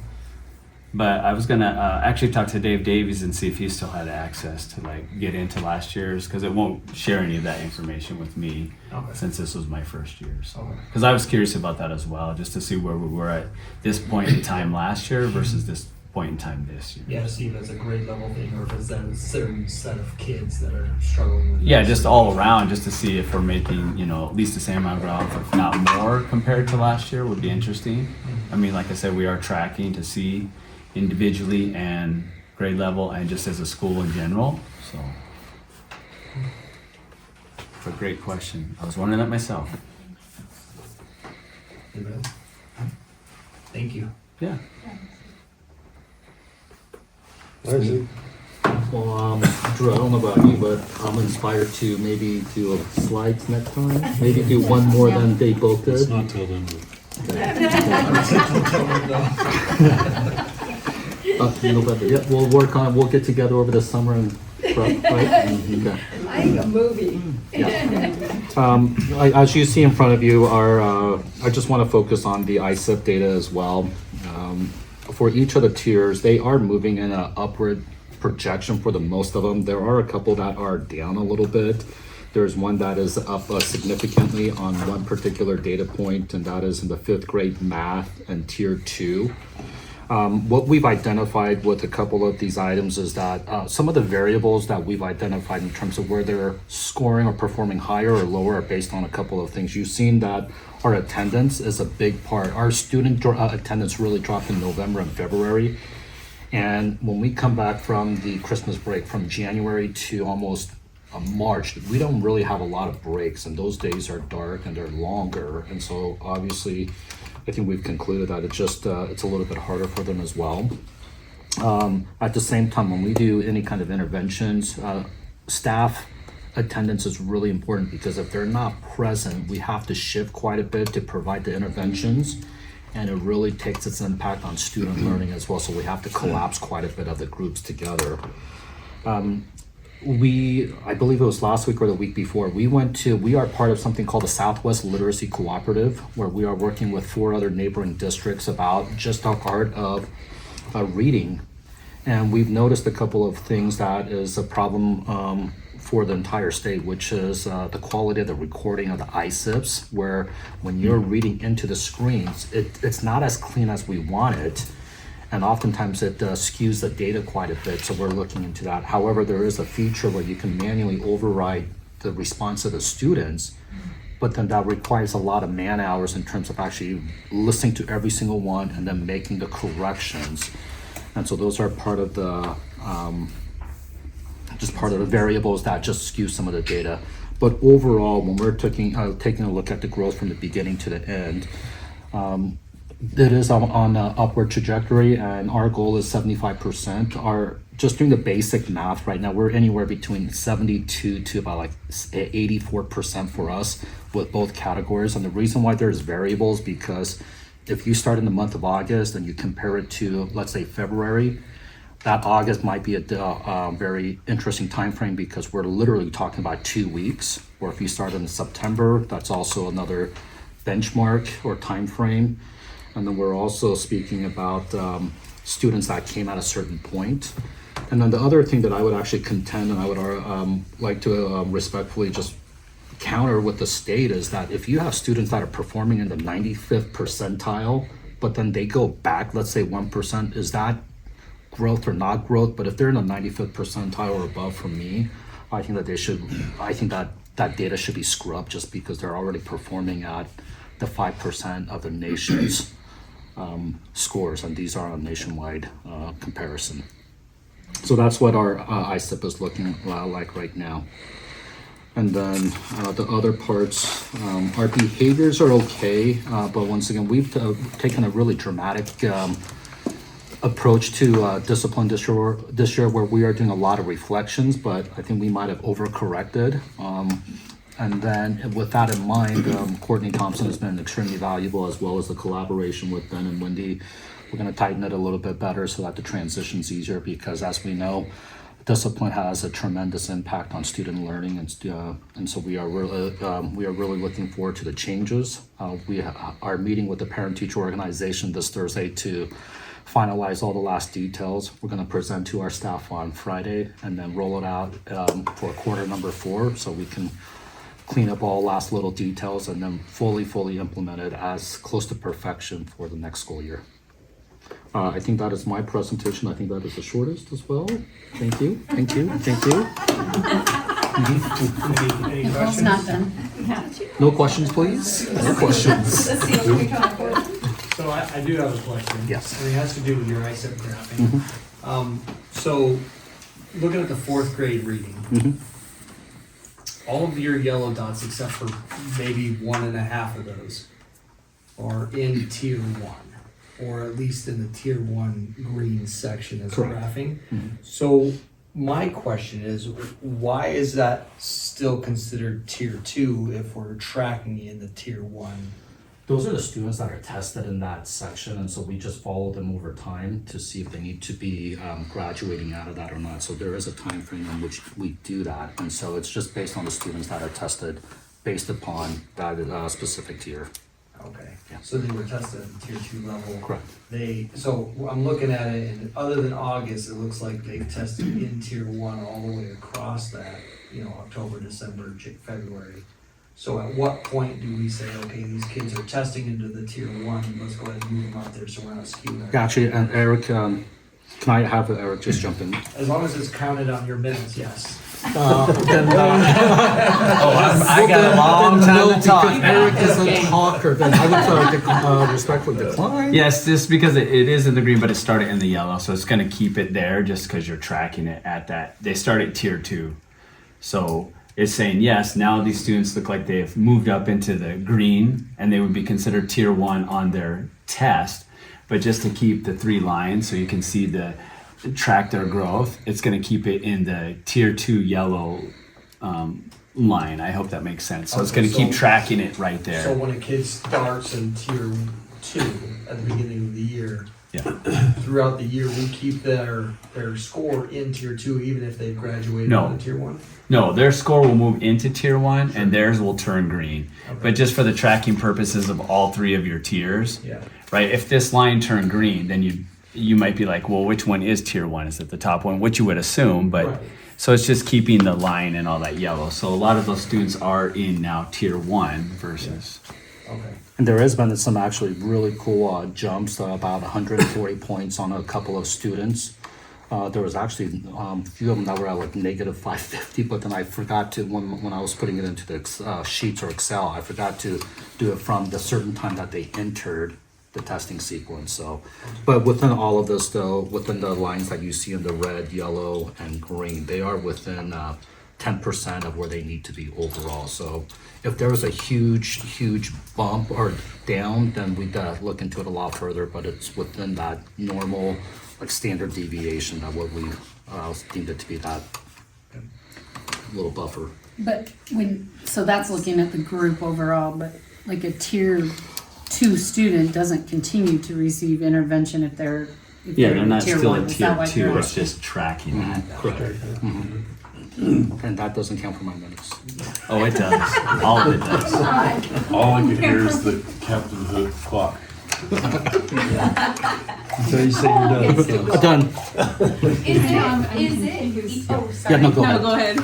But I was gonna actually talk to Dave Davies and see if he still had access to like get into last year's, because it won't share any of that information with me Okay. since this was my first year. So, Okay. because I was curious about that as well, just to see where we were at this point in time last year versus this point in time this year. Yeah, to see if it's a grade level thing or if it's a certain set of kids that are struggling with Yeah, this. just all around, just to see if we're making, at least the same amount of ground, if not more compared to last year would be interesting. I mean, like I said, we are tracking to see individually and grade level and just as a school in general, so. It's a great question. I was wondering that myself. Amen. Thank you. Yeah. Weiser. Well, Drew, I don't know about you, but I'm inspired to maybe do slides next time. Maybe do one more than they both Let's did. not tell them. Better. Yeah, we'll work on. We'll get together over the summer and prep, right? Okay. I need a movie. As you see in front of you are, I just want to focus on the ISIP data as well. For each of the tiers, they are moving in an upward projection for the most of them. There are a couple that are down a little bit. There's one that is up significantly on one particular data point, and that is in the 5th grade math and tier 2. What we've identified with a couple of these items is that some of the variables that we've identified in terms of where they're scoring or performing higher or lower are based on a couple of things. You've seen that our attendance is a big part. Our student attendance really dropped in November and February. And when we come back from the Christmas break, from January to almost March, we don't really have a lot of breaks, and those days are dark and they're longer. And so obviously, I think we've concluded that it's just it's a little bit harder for them as well. At the same time, when we do any kind of interventions, staff attendance is really important, because if they're not present, we have to shift quite a bit to provide the interventions, and it really takes its impact on student learning as well. So we have to collapse quite a bit of the groups together. I believe it was last week or the week before, we are part of something called the Southwest Literacy Cooperative, where we are working with 4 other neighboring districts about just the art of reading. And we've noticed a couple of things that is a problem for the entire state, which is the quality of the recording of the ISIPs, where when you're reading into the screens, it's not as clean as we want it. And oftentimes it skews the data quite a bit, so we're looking into that. However, there is a feature where you can manually override the response of the students, but then that requires a lot of man hours in terms of actually listening to every single one and then making the corrections. And so those are part of the variables that just skew some of the data. But overall, when we're taking a look at the growth from the beginning to the end, it is on an upward trajectory, and our goal is 75%. just doing the basic math right now, we're anywhere between 72 to about like 84% for us with both categories. And the reason why there's variables, because if you start in the month of August and you compare it to, let's say, February, that August might be a very interesting time frame because we're literally talking about 2 weeks. Or if you start in September, that's also another benchmark or time frame. And then we're also speaking about students that came at a certain point. And then the other thing that I would actually contend, and I would like to respectfully just counter with the state, is that if you have students that are performing in the 95th percentile, but then they go back, let's say 1%, is that growth or not growth? But if they're in the 95th percentile or above, for me, I think that that data should be scrubbed just because they're already performing at the 5% of the nation's scores, and these are on a nationwide comparison. So that's what our ISIP is looking like right now. And then the other parts, our behaviors are okay, but once again, we've taken a really dramatic approach to discipline this year, where we are doing a lot of reflections, but I think we might have overcorrected. And then with that in mind, Courtney Thompson has been extremely valuable, as well as the collaboration with Ben and Wendy. We're going to tighten it a little bit better so that the transition's easier, because as we know, discipline has a tremendous impact on student learning, and so we are really looking forward to the changes. We are meeting with the parent-teacher organization this Thursday to finalize all the last details. We're going to present to our staff on Friday and then roll it out for quarter number 4, so we can clean up all last little details and then fully implement it as close to perfection for the next school year. I think that is my presentation. I think that is the shortest as well. Thank you. Any It's questions? not done. No questions, please? No questions. So I do have a question. Yes. And it has to do with your ISEP graphing. So looking at the 4th grade reading, all of your yellow dots, except for maybe 1.5 of those, are in tier 1, or at least in the tier 1 green section as graphing. So my question is, why is that still considered tier 2 if we're tracking in the tier 1? Those are the students that are tested in that section, and so we just follow them over time to see if they need to be graduating out of that or not. So there is a time frame in which we do that, and so it's just based on the students that are tested based upon that specific tier. Okay, Yeah. so they were tested at the tier 2 level. Correct. So I'm looking at it, and other than August, it looks like they tested in tier 1 all the way across that, October, December, February. So at what point do we say, okay, these kids are testing into the tier 1, let's go ahead and move them out there so we're not skewing? Gotcha. And Eric, can I have Eric just jump in? As long as it's counted on your minutes, yes. I got a long time to talk. Eric is a talker, then I would respectfully decline. Yes, just because it is in the green, but it started in the yellow, so it's going to keep it there just because you're tracking it at that. They start at tier 2, so it's saying yes. Now these students look like they've moved up into the green, and they would be considered tier 1 on their test. But just to keep the 3 lines, so you can see track their growth, it's going to keep it in the tier 2 yellow line. I hope that makes sense. So it's going to keep tracking it right there. So when a kid starts in tier 2 at the beginning of the year, throughout the year, we keep their score in tier 2 even if they've graduated into tier 1? No, their score will move into tier 1 and theirs will turn green. Okay. But just for the tracking purposes of all 3 of your tiers, right? If this line turned green, then you might be like, well, which one is tier 1? Is it the top one? Which you would assume, but so it's just keeping the line and all that yellow. So a lot of those students are in now tier 1 versus. Okay. And there has been some actually really cool jumps, about 140 points on a couple of students. There was actually a few of them that were at like negative 550, but then I forgot to, when I was putting it into the sheets or Excel, I forgot to do it from the certain time that they entered the testing sequence. So, but within all of this though, within the lines that you see in the red, yellow, and green, they are within 10% of where they need to be overall. So if there was a huge bump or down, then we'd look into it a lot further, but it's within that normal, like standard deviation of what we deemed it to be that little buffer. But so that's looking at the group overall, but like a tier 2 student doesn't continue to receive intervention if they're Yeah, they're not tier still 1. in Is tier that what 2, you're it's just tracking that. Correct. And that doesn't count for my minutes. Oh, it does. All of it does. All I can hear is the Captain Hook clock. So you say you're done. Done. Oh, sorry. Yeah, no, go ahead. No, go ahead.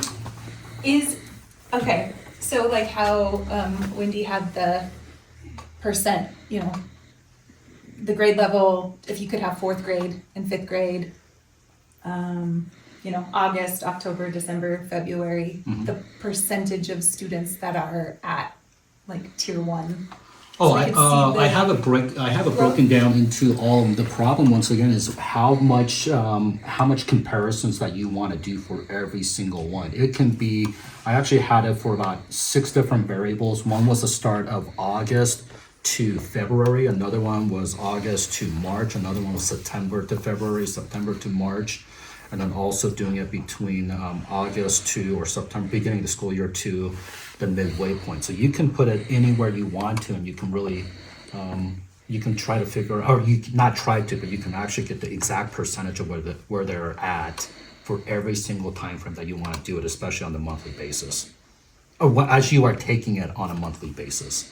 Okay, so like how Wendy had the percent, you know, the grade level, if you could have 4th grade and 5th grade, you know, August, October, December, February, the percentage of students that are at like tier 1. Oh, So I could see the I have it broken down into all of them. The problem, once again, is how much comparisons that you want to do for every single one. It can be, I actually had it for about 6 different variables. One was the start of August to February. Another one was August to March. Another one was September to February, September to March. And then also doing it between August to, or September, beginning of the school year to the midway point. So you can put it anywhere you want to, and you can really, you can try to figure, or you not try to, but you can actually get the exact percentage of where they're at for every single time frame that you want to do it, especially on the monthly basis, or as you are taking it on a monthly basis.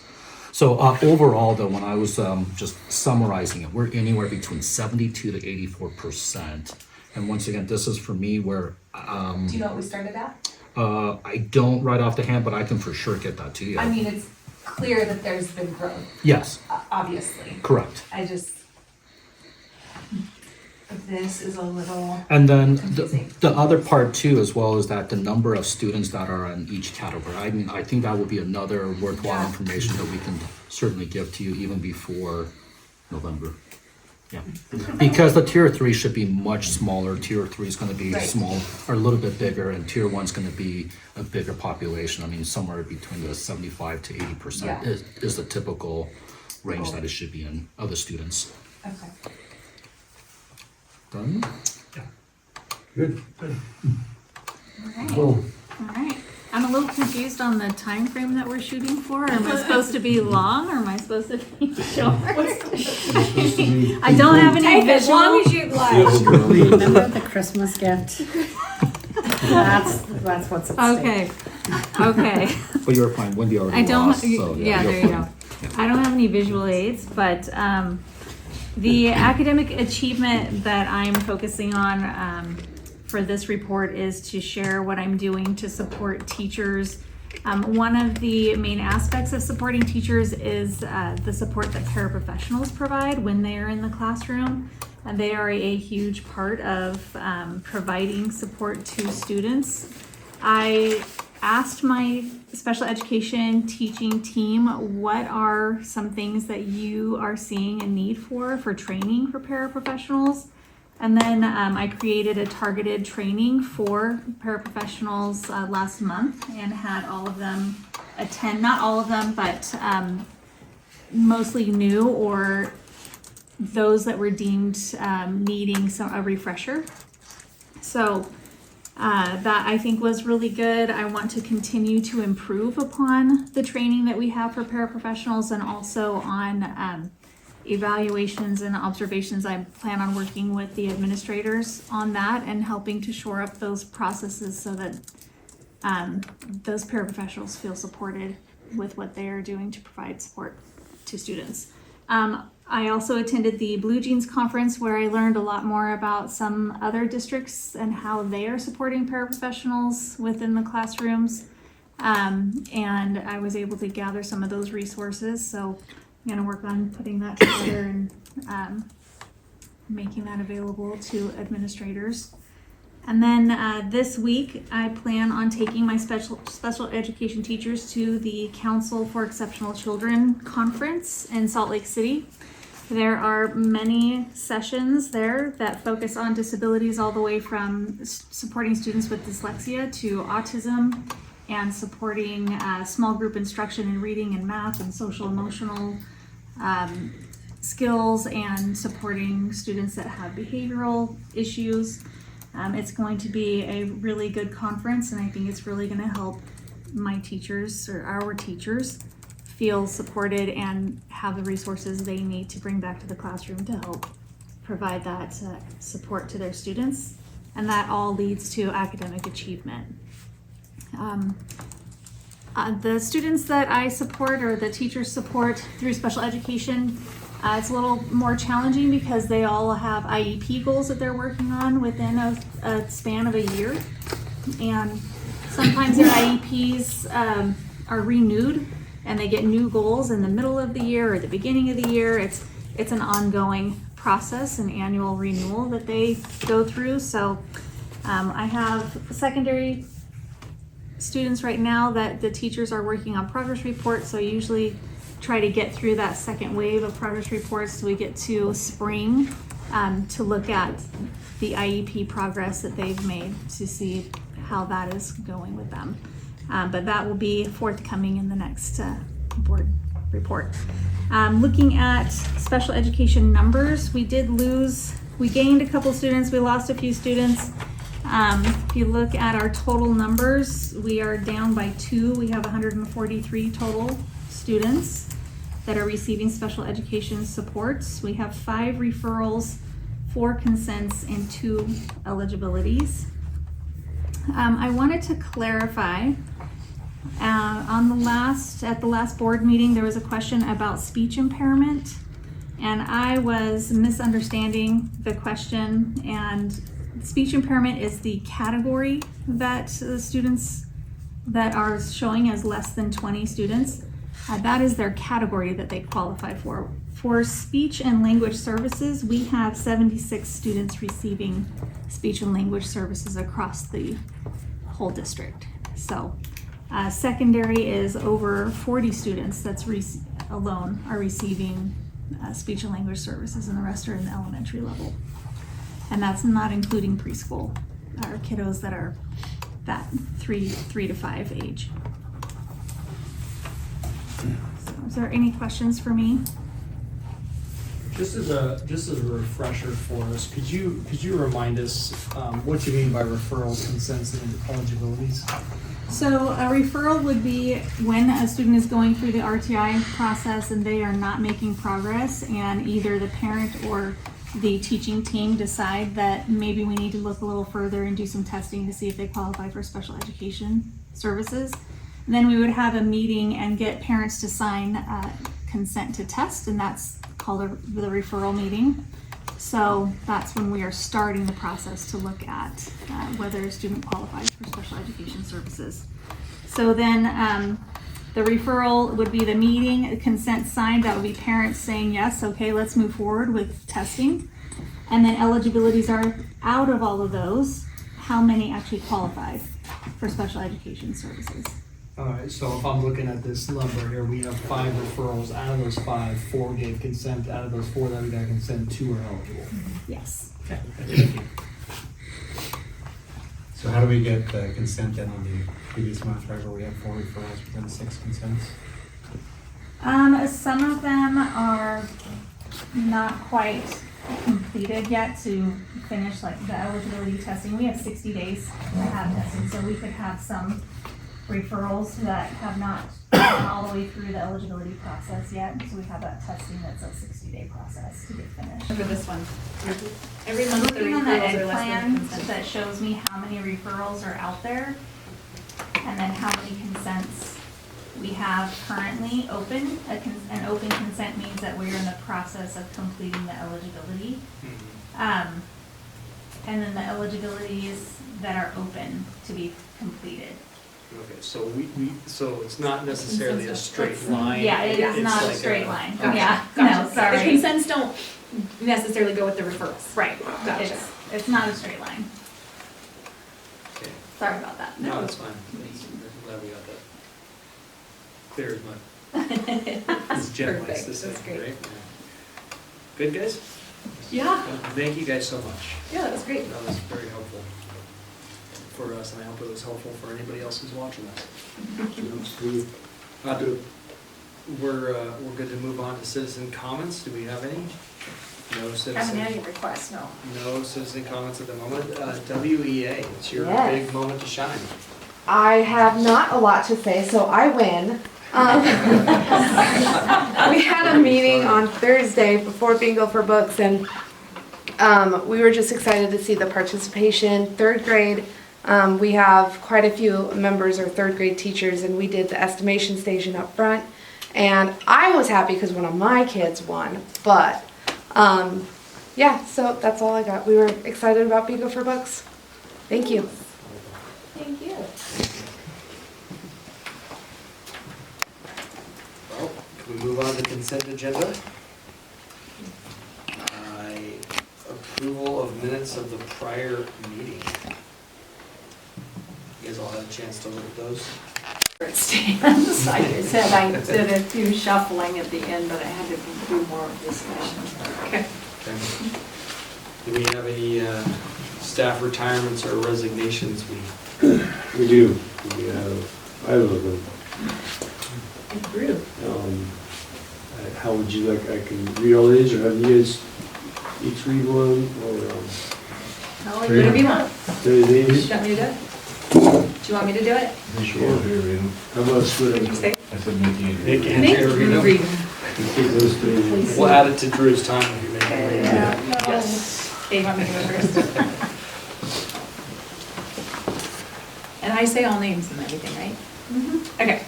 So overall, though, when I was just summarizing it, we're anywhere between 72 to 84%. And once again, this is for me where Do you know what we started at? I don't right off the hand, but I can for sure get that to you. I mean, it's clear that there's been growth, Yes, obviously. correct. This is a little And then confusing. the other part too, as well, is that the number of students that are in each category. I mean, I think that would be another worthwhile information that we can certainly give to you even before November. Yeah, because the tier 3 should be much smaller. Tier 3 is going to be Right. small, or a little bit bigger, and tier 1 is going to be a bigger population. I mean, somewhere between the 75 to 80% Yeah. is the typical range that it should be in of the students. Okay. Done? Good. All right. I'm a little confused on the time frame that we're shooting for. Am I supposed to be long or am I supposed to be short? I don't have any Take as long visual. as you'd like. Remember the Christmas gift? That's what's at stake. Okay. But you're fine. Wendy already I don't, lost, so yeah, you're there you fine. go. I don't have any visual aids, but the academic achievement that I'm focusing on for this report is to share what I'm doing to support teachers. One of the main aspects of supporting teachers is the support that paraprofessionals provide when they are in the classroom. And they are a huge part of providing support to students. I asked my special education teaching team, what are some things that you are seeing a need for training for paraprofessionals? And then I created a targeted training for paraprofessionals last month and had all of them attend, not all of them, but mostly new or those that were deemed needing a refresher. So that I think was really good. I want to continue to improve upon the training that we have for paraprofessionals and also on evaluations and observations. I plan on working with the administrators on that and helping to shore up those processes so that those paraprofessionals feel supported with what they are doing to provide support to students. I also attended the Blue Jeans conference where I learned a lot more about some other districts and how they are supporting paraprofessionals within the classrooms. And I was able to gather some of those resources. So I'm going to work on putting that together and making that available to administrators. And then this week, I plan on taking my special education teachers to the Council for Exceptional Children conference in Salt Lake City. There are many sessions there that focus on disabilities all the way from supporting students with dyslexia to autism and supporting small group instruction in reading and math and social emotional skills and supporting students that have behavioral issues. It's going to be a really good conference, and I think it's really going to help my teachers or our teachers feel supported and have the resources they need to bring back to the classroom to help provide that support to their students. And that all leads to academic achievement. The students that I support or the teachers support through special education, it's a little more challenging because they all have IEP goals that they're working on within a span of a year. And sometimes their IEPs are renewed and they get new goals in the middle of the year or the beginning of the year. It's an ongoing process, an annual renewal that they go through. So I have secondary students right now that the teachers are working on progress reports. So I usually try to get through that second wave of progress reports so we get to spring to look at the IEP progress that they've made to see how that is going with them. But that will be forthcoming in the next board report. Looking at special education numbers, we gained a couple students, we lost a few students. If you look at our total numbers, we are down by 2. We have 143 total students that are receiving special education supports. We have 5 referrals, 4 consents, and 2 eligibilities. I wanted to clarify, at the last board meeting, there was a question about speech impairment, and I was misunderstanding the question. And speech impairment is the category that the students that are showing as less than 20 students, that is their category that they qualify for. For speech and language services, we have 76 students receiving speech and language services across the whole district. So secondary is over 40 students alone are receiving speech and language services, and the rest are in the elementary level. And that's not including preschool, or kiddos that are that 3 to 5 age. So is there any questions for me? Just as a refresher for us, could you remind us what you mean by referrals, consents, and eligibilities? So a referral would be when a student is going through the RTI process and they are not making progress, and either the parent or the teaching team decide that maybe we need to look a little further and do some testing to see if they qualify for special education services. And then we would have a meeting and get parents to sign consent to test, and that's called the referral meeting. So that's when we are starting the process to look at whether a student qualifies for special education services. So then the referral would be the meeting, consent signed, that would be parents saying, yes, okay, let's move forward with testing. And then eligibilities are out of all of those, how many actually qualified for special education services. All right, so if I'm looking at this number here, we have 5 referrals. Out of those 5, 4 gave consent. Out of those 4 that we got consent, 2 are eligible. Yes. Okay, thank you. So how do we get the consent in on the previous month, right, where we had 4 referrals within 6 consents? Some of them are not quite completed yet to finish like the eligibility testing. We have 60 days to have testing, so we could have some referrals that have not gone all the way through the eligibility process yet. So we have that testing that's a 60-day process to get finished. For this one, every month the Looking on the referrals ed are less plan than consent. that shows me how many referrals are out there and then how many consents we have currently open. An open consent means that we're in the process of completing the eligibility. And then the eligibilities that are open to be completed. Okay, so so it's not necessarily a straight line. Yeah, it is It's not a like straight line. Gotcha. Yeah, Gotcha. no, sorry. The consents don't necessarily go with the referrals. Right, Gotcha. it's not a straight line. Okay. Sorry about that. No, that's fine. I'm glad we got that clear as mud. As Jen likes to say, That's great. right? Yeah. Good, guys? Yeah. Thank you guys so much. Yeah, that was great. That was very helpful for us, and I hope it was helpful for anybody else who's watching us. We're good to move on to citizen comments. Do we have any? No Haven't citizen, had any requests, no. no citizen comments at the moment. WEA, it's your Yes. big moment to shine. I have not a lot to say, so I win. We had a meeting on Thursday before Bingo for Books, and we were just excited to see the participation. Third grade, we have quite a few members or third grade teachers, and we did the estimation station up front. And I was happy because one of my kids won, but yeah, so that's all I got. We were excited about Bingo for Books. Thank you. Thank you. Well, can we move on to consent agenda? Approval of minutes of the prior meeting. You guys all had a chance to look at those? It stands. Like I said, I did a few shuffling at the end, but I had to do more discussion. Okay. Do we have any staff retirements or resignations? We do. We have 5 of them. Approved. How would you like, I can read all these, or have you guys each read one, or? Whatever you want. Do Do these? you want me to do it? Do you want me to do it? Sure. How about split What did you say? I said Mickey and Nick and Nick, Andrew, you read them. Keep those 3. We'll add it to Drew's time if you make it. Okay, Yes. Okay, you want me to go first? And I say all names and everything, right? Okay.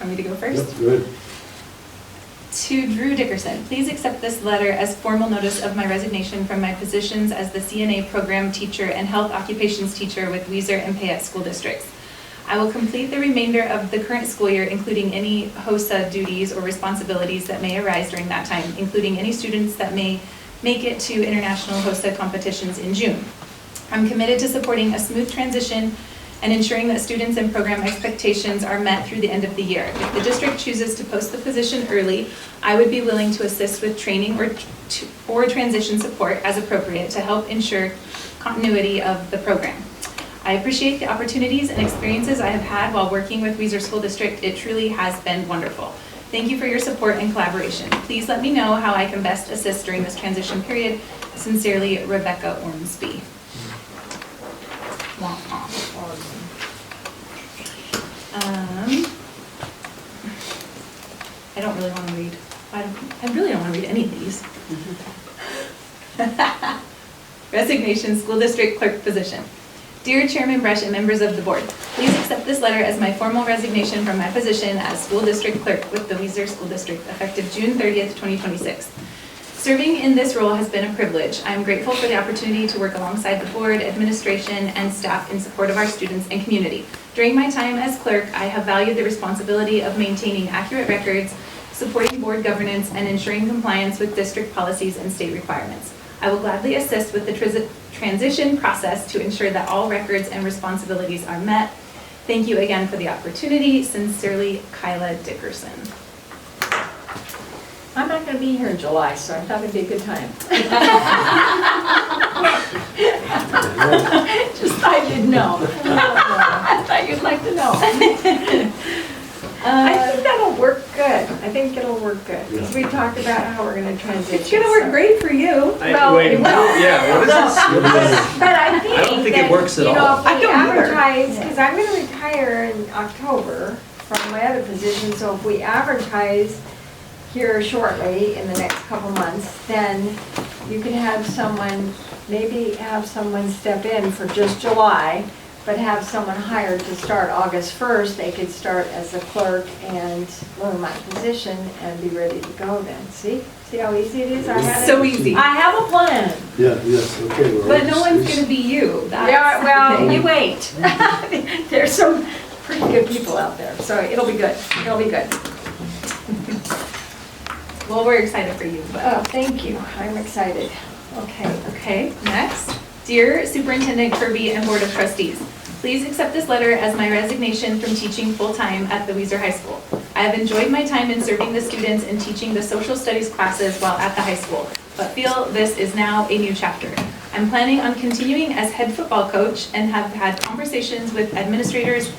Want me to go first? Yep, good. To Drew Dickerson, please accept this letter as formal notice of my resignation from my positions as the CNA program teacher and health occupations teacher with Weiser and Payette school districts. I will complete the remainder of the current school year, including any HOSA duties or responsibilities that may arise during that time, including any students that may make it to international HOSA competitions in June. I'm committed to supporting a smooth transition and ensuring that students and program expectations are met through the end of the year. If the district chooses to post the position early, I would be willing to assist with training or transition support as appropriate to help ensure continuity of the program. I appreciate the opportunities and experiences I have had while working with Weiser School District. It truly has been wonderful. Thank you for your support and collaboration. Please let me know how I can best assist during this transition period. Sincerely, Rebecca Ormsby. I don't really want to read. I really don't want to read any of these. Resignation, school district clerk position. Dear Chairman Brush and members of the board, please accept this letter as my formal resignation from my position as school district clerk with the Weiser School District effective June 30th, 2026. Serving in this role has been a privilege. I am grateful for the opportunity to work alongside the board, administration, and staff in support of our students and community. During my time as clerk, I have valued the responsibility of maintaining accurate records, supporting board governance, and ensuring compliance with district policies and state requirements. I will gladly assist with the transition process to ensure that all records and responsibilities are met. Thank you again for the opportunity. Sincerely, Kyla Dickerson. I'm not gonna be here in July, so I thought it'd be a good time. Just thought you'd know. I thought you'd like to know. I think that'll work good. I think it'll work good. Because we talked about how we're gonna transition. It's gonna work great for you. Well, Wait, it will. yeah, what is this? But I think I don't think it that, works at you know, all. if we I don't either. advertise, because I'm gonna retire in October from my other position, so if we advertise here shortly in the next couple months, then you can have someone, maybe have someone step in for just July, but have someone hired to start August 1st. They could start as a clerk and learn my position and be ready to go then. See how easy it is? I had So easy. I have a plan. Yeah, yes, okay. Well, But no one's it's- gonna be you. Yeah, well, you wait. There's some pretty good people out there, so it'll be good. It'll be good. Well, we're excited for you. But. Oh, thank you. I'm excited. Okay. Okay, next. Dear Superintendent Kirby and Board of Trustees, please accept this letter as my resignation from teaching full-time at the Weiser High School. I have enjoyed my time in serving the students and teaching the social studies classes while at the high school, but feel this is now a new chapter. I'm planning on continuing as head football coach and have had conversations with administrators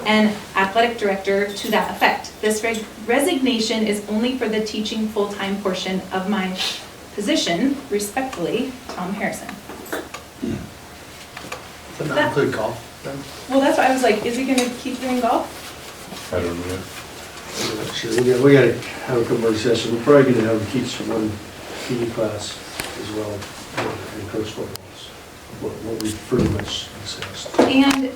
and athletic director to that effect. This resignation is only for the teaching full-time portion of my position, respectfully, Tom Harrison. Does that include golf? Well, that's why I was like, is he gonna keep doing golf? I don't know. Sure, we gotta have a couple more sessions. We're probably gonna have him teach one PE class as well, and coach football. What we pretty much discussed. And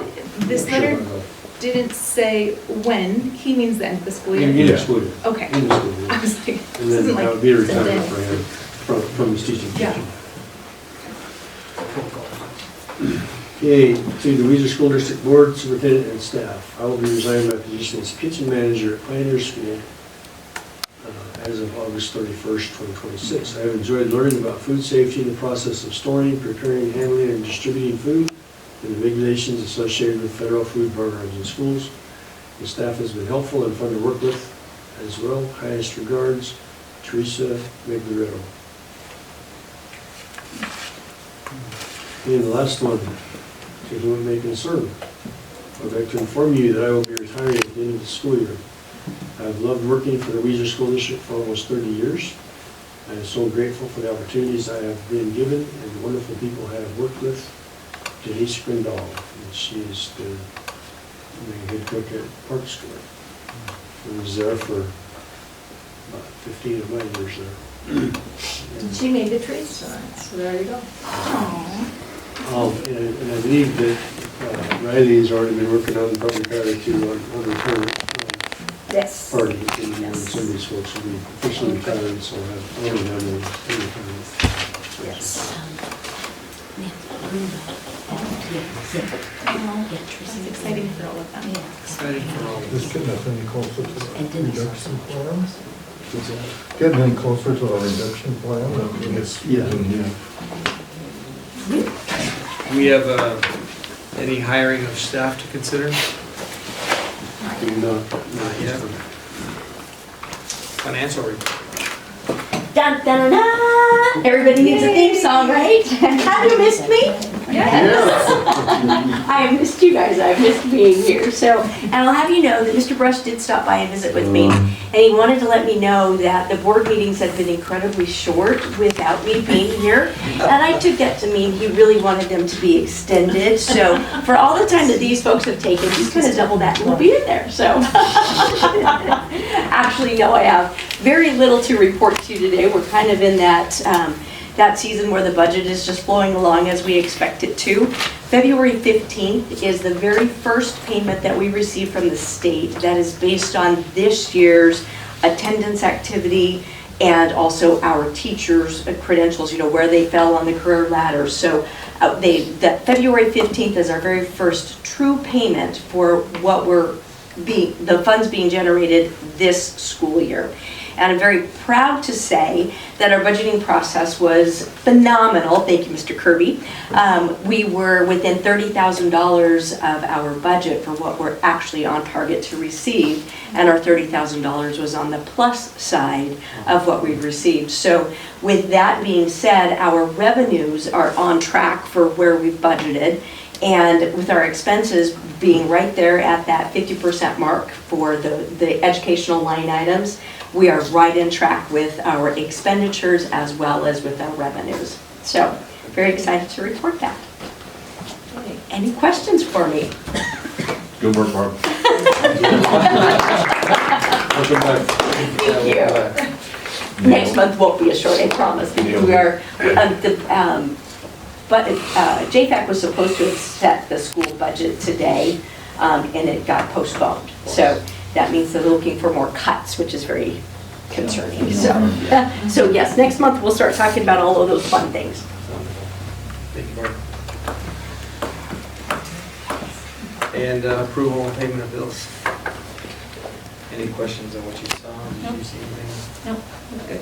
this Sure, letter I'll go. didn't say when, he means the end of the school year? In the school year. Okay. In the school year. I was like, And this then isn't that like. would be a said retirement then. for him from his teaching Yeah. position. Okay, to the Weiser School District Board, Superintendent, and staff. I will be resigning my position as kitchen manager at Pioneer School as of August 31st, 2026. I have enjoyed learning about food safety and the process of storing, preparing, handling, and distributing food and the regulations associated with federal food programs in schools. The staff has been helpful and fun to work with as well. Highest regards, Teresa Miglioretto. And the last one, to whom it may concern. I would like to inform you that I will be retiring at the end of the school year. I've loved working for the Weiser School District for almost 30 years. I am so grateful for the opportunities I have been given and the wonderful people I have worked with. Denise Grindal, and she is the head cook at Park School. I was there for about 15 of my years there. And she made the trees tonight, so there you go. And I believe that Riley has already been working on probably prior to on retirement Yes. party. And some of these folks will be officially retired, so I'll have already done the retirement. Yes. It's exciting for all of them. Excited for all of This getting us any closer to the reduction plans? What's that? Getting any closer to a reduction plan? Yeah. Do we have any hiring of staff to consider? Not yet. Financial report. Dun, dun, dun, dun. Everybody needs a theme song, right? Have you missed me? Yes. I have missed you guys. I've missed being here. So, and I'll have you know that Mr. Brush did stop by and visit with me, and he wanted to let me know that the board meetings have been incredibly short without me being here. And I took that to mean he really wanted them to be extended. So, for all the time that these folks have taken, he's going to double that and we'll be in there. So, actually, no, I have very little to report to you today. We're kind of in that season where the budget is just flowing along as we expect it to. February 15th is the very first payment that we receive from the state that is based on this year's attendance activity and also our teachers' credentials, where they fell on the career ladder. So that February 15th is our very first true payment for what the funds being generated this school year. And I'm very proud to say that our budgeting process was phenomenal. Thank you, Mr. Kirby. We were within $30,000 of our budget for what we're actually on target to receive. And our $30,000 was on the plus side of what we've received. So with that being said, our revenues are on track for where we've budgeted. And with our expenses being right there at that 50% mark for the educational line items, we are right in track with our expenditures as well as with our revenues. So, very excited to report that. Any questions for me? Good work, Barb. Thank you. Next month won't be as short, I promise, because we are, but JFAC was supposed to have set the school budget today, and it got postponed. So that means they're looking for more cuts, which is very concerning. So yes, next month we'll start talking about all of those fun things. Thank you, Barb. And approval and payment of bills. Any questions on what you saw? Did you see anything? Nope. Okay.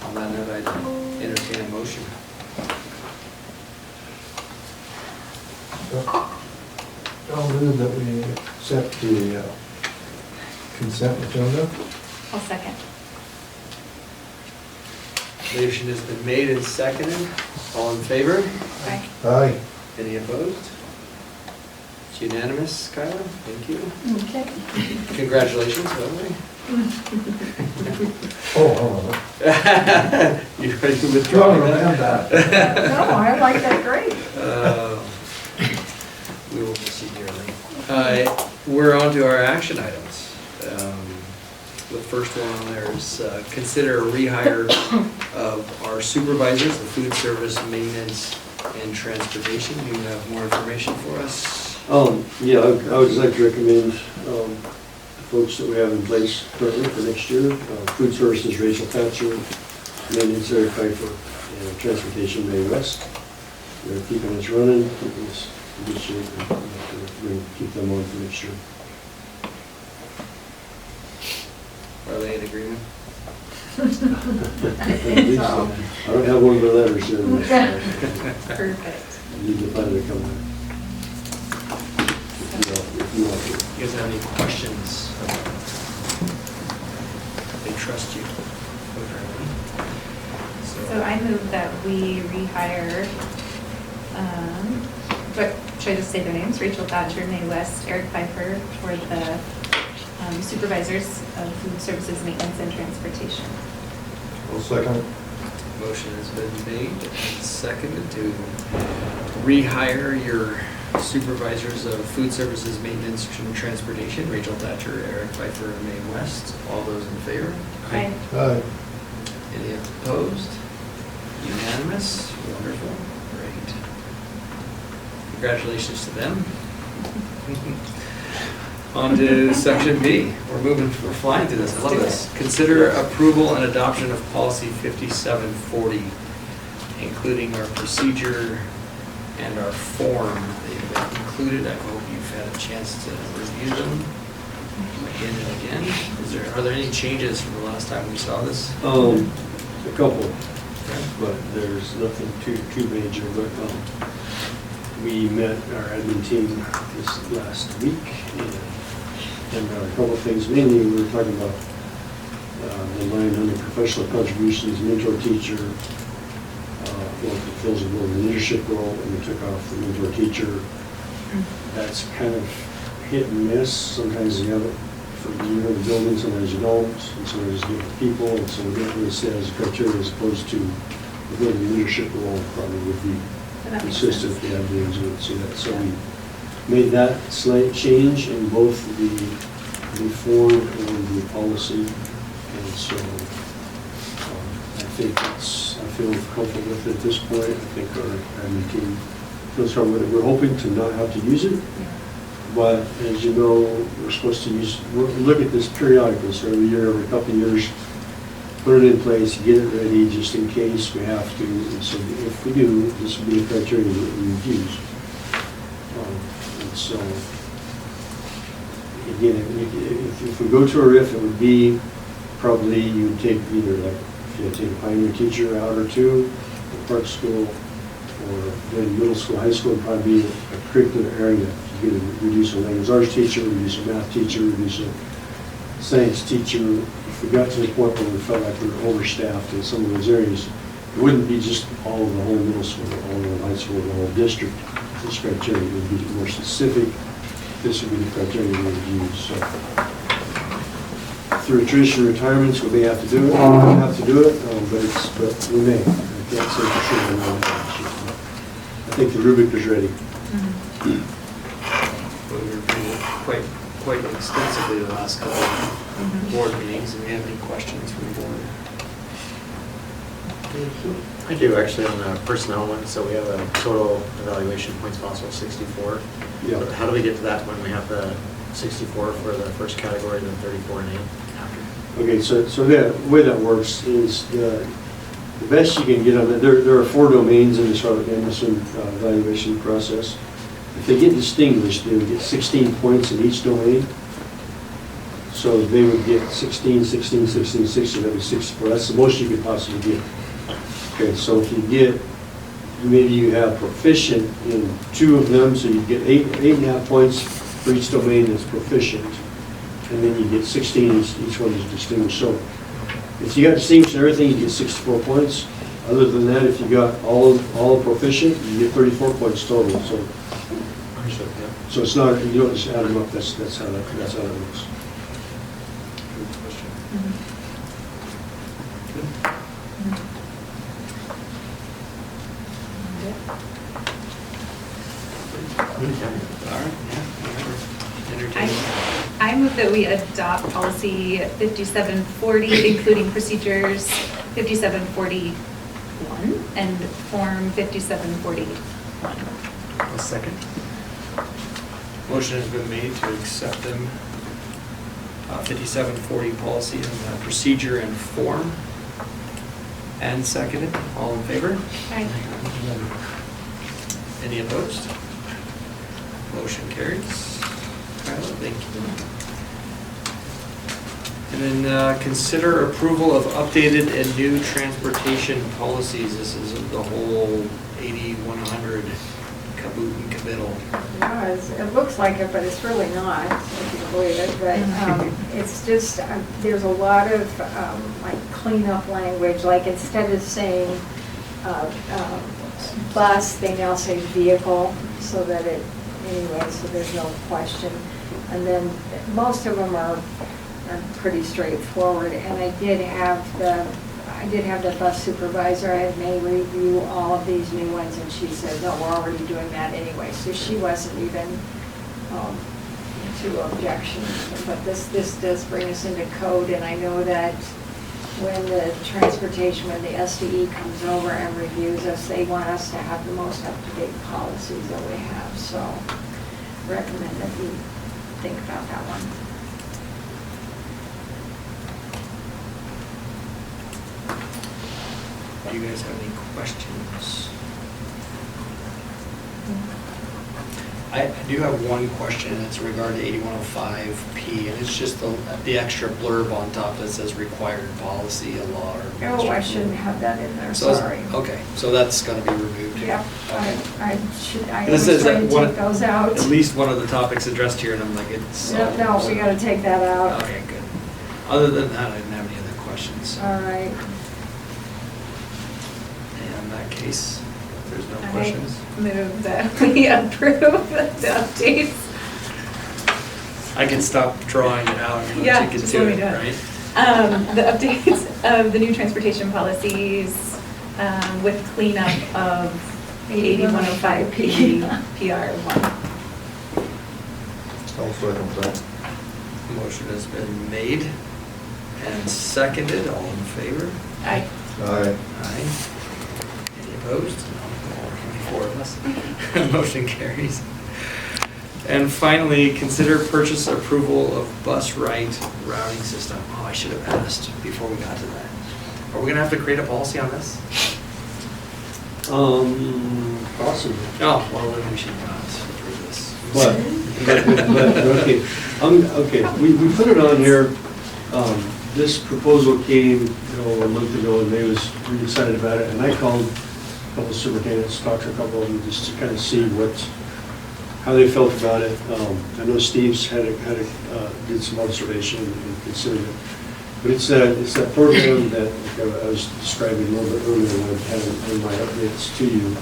On that note, I'd entertain a motion. I'll move that we accept the consent agenda. I'll second. Motion has been made and seconded. All in favor? Aye. Aye. Any opposed? It's unanimous, Kyla. Thank you. Okay. Congratulations, by the way. You ready to withdraw that? No, I like that great. We will proceed here. We're on to our action items. The first one on there is consider a rehire of our supervisors, the food service, maintenance, and transportation. You have more information for us? Yeah, I would just like to recommend the folks that we have in place currently for next year. Food services, Rachel Thatcher, maintenance, Eric Pfeiffer, and transportation, May West. They're keeping us running, keeping us in good shape, and we're going to keep them on for next year. Are they in agreement? I think so. I don't have one of their letters here. Perfect. I need to find it coming. If you want to. You guys have any questions? They trust you. So I move that we rehire, but should I just say their names? Rachel Thatcher, May West, Eric Pfeiffer for the supervisors of food services, maintenance, and transportation. I'll second. Motion has been made and seconded to rehire your supervisors of food services, maintenance, and transportation, Rachel Thatcher, Eric Pfeiffer, and May West. All those in favor? Aye. Aye. Any opposed? Unanimous? Wonderful. Great. Congratulations to them. On to section B. We're flying through this. I love this. Consider approval and adoption of policy 5740, including our procedure and our form. They've been included. I hope you've had a chance to review them again and again. Are there any changes from the last time we saw this? A couple, but there's nothing too major. But we met our admin team this last week, and a couple of things. Mainly, we were talking about the line under professional contributions, mentor teacher, fills a more of a leadership role, and we took off the mentor teacher. That's kind of hit and miss. Sometimes you have it for the building, sometimes you don't, and sometimes you get people, and so we don't really say as a criteria as opposed to the building leadership role probably would be consistent. Yeah, being able to see that. So we made that slight change in both the form and the policy, and so I feel comfortable with it at this point. I think our admin team feels comfortable with it. We're hoping to not have to use it, but as you know, we're supposed to look at this periodically, so every year, every couple of years, put it in place, get it ready, just in case we have to. And so if we do, this will be the criteria that we would use. And so, again, if we go to a RIF, it would be probably you would take either like, if you had to take a pioneer teacher out or two, or park school, or then middle school, high school would probably be a curricular area. You could reduce a language arts teacher, reduce a math teacher, reduce a science teacher. If we got to the point where we felt like we were overstaffed in some of those areas, it wouldn't be just all of the whole middle school, all of the high school, the whole district. This criteria would be more specific. This would be the criteria we would use. So, through attrition retirements, we may have to do it. We don't have to do it, but we may. I can't say for sure. I think the rubric is ready. We reviewed it quite extensively the last couple of board meetings. Do we have any questions from the board? I do actually on the personnel one. So we have a total evaluation points possible 64. Yeah. But how do we get to that when we have the 64 for the first category and then 34 and 8 after? Okay, so the way that works is the best you can get on it. There are 4 domains in the Charlotte-Anderson evaluation process. If they get distinguished, they would get 16 points in each domain. So they would get 16, 16, 16, 16, that would be 64. That's the most you could possibly get. Okay, so if you get, maybe you have proficient in 2 of them, so you get 8.5 points for each domain that's proficient. And then you get 16, each one is distinguished. So if you got distinguished in everything, you get 64 points. Other than that, if you got all proficient, you get 34 points total. So it's not, you don't just add them up, that's how that works. right, yeah, entertaining. I move that we adopt policy 5740, including procedures 5741 and form 5741. A second. Motion has been made to accept them, 5740 policy and procedure and form. And seconded. All in favor? Aye. Any opposed? Motion carries. Kyla, thank you. And then consider approval of updated and new transportation policies. This is the whole 8100 caboot and caboodle. Yeah, it looks like it, but it's really not, if you can believe it. But it's just, there's a lot of like cleanup language, like instead of saying bus, they now say vehicle, so that it, anyway, so there's no question. And then most of them are pretty straightforward. And I did have the bus supervisor, I had May review all of these new ones, and she said, no, we're already doing that anyway. So she wasn't even to objection. But this does bring us into code, and I know that when the SDE comes over and reviews us, they want us to have the most up-to-date policies that we have. So recommend that we think about that one. Do you guys have any questions? I do have one question, and it's in regard to 8105P, and it's just the extra blurb on top that says required policy, a law, or. Oh, I shouldn't have that in there, So sorry. Okay, so that's gonna be removed. Yep, Okay. I This was is going to one- take those out. At least one of the topics addressed here, and I'm like, it's. No, we gotta take that out. Okay, good. Other than that, I didn't have any other questions. All right. In that case, if there's no I questions. move that we approve the updates. I can stop drawing it out and Yeah, take it just to let me it, do it. right? The updates of the new transportation policies with cleanup of 8105P PR1. Motion has been made and seconded. All in favor? Aye. Aye. Aye. Any opposed? No, only 4 of us. Motion carries. And finally, consider purchase approval of BusRight routing system. Oh, I should have asked before we got to that. Are we gonna have to create a policy on this? Possibly. Oh, well, then we should not approve this. But, okay, we put it on here, this proposal came, a month ago, and they was really excited about it, and I called a couple of superintendents, talked to a couple of them, just to kind of see how they felt about it. I know Steve's did some observation and considered it. But it's that program that I was describing a little bit earlier when I had in my updates to you,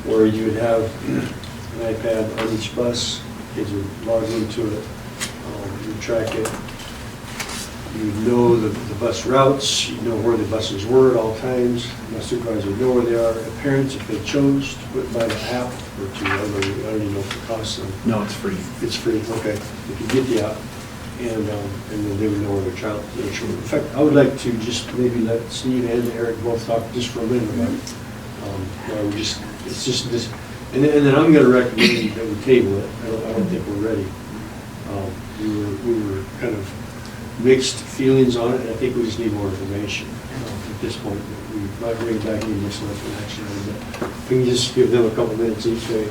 where you would have an iPad on each bus, kids would log into it, you would track it, you would know the bus routes, you know where the buses were at all times, my supervisor would know where they are, and parents, if they chose to put by the app or to, I don't even know if it costs them. No, it's free. It's free, okay, you could get the app. And then they would know where their children. In fact, I would like to just maybe let Steve and Eric both talk just for a minute about it. It's just this, and then I'm gonna recommend that we table it. I don't think we're ready. We were kind of mixed feelings on it, and I think we just need more information at this point. We might bring it back in next month for action, but if we can just give them a couple minutes each way.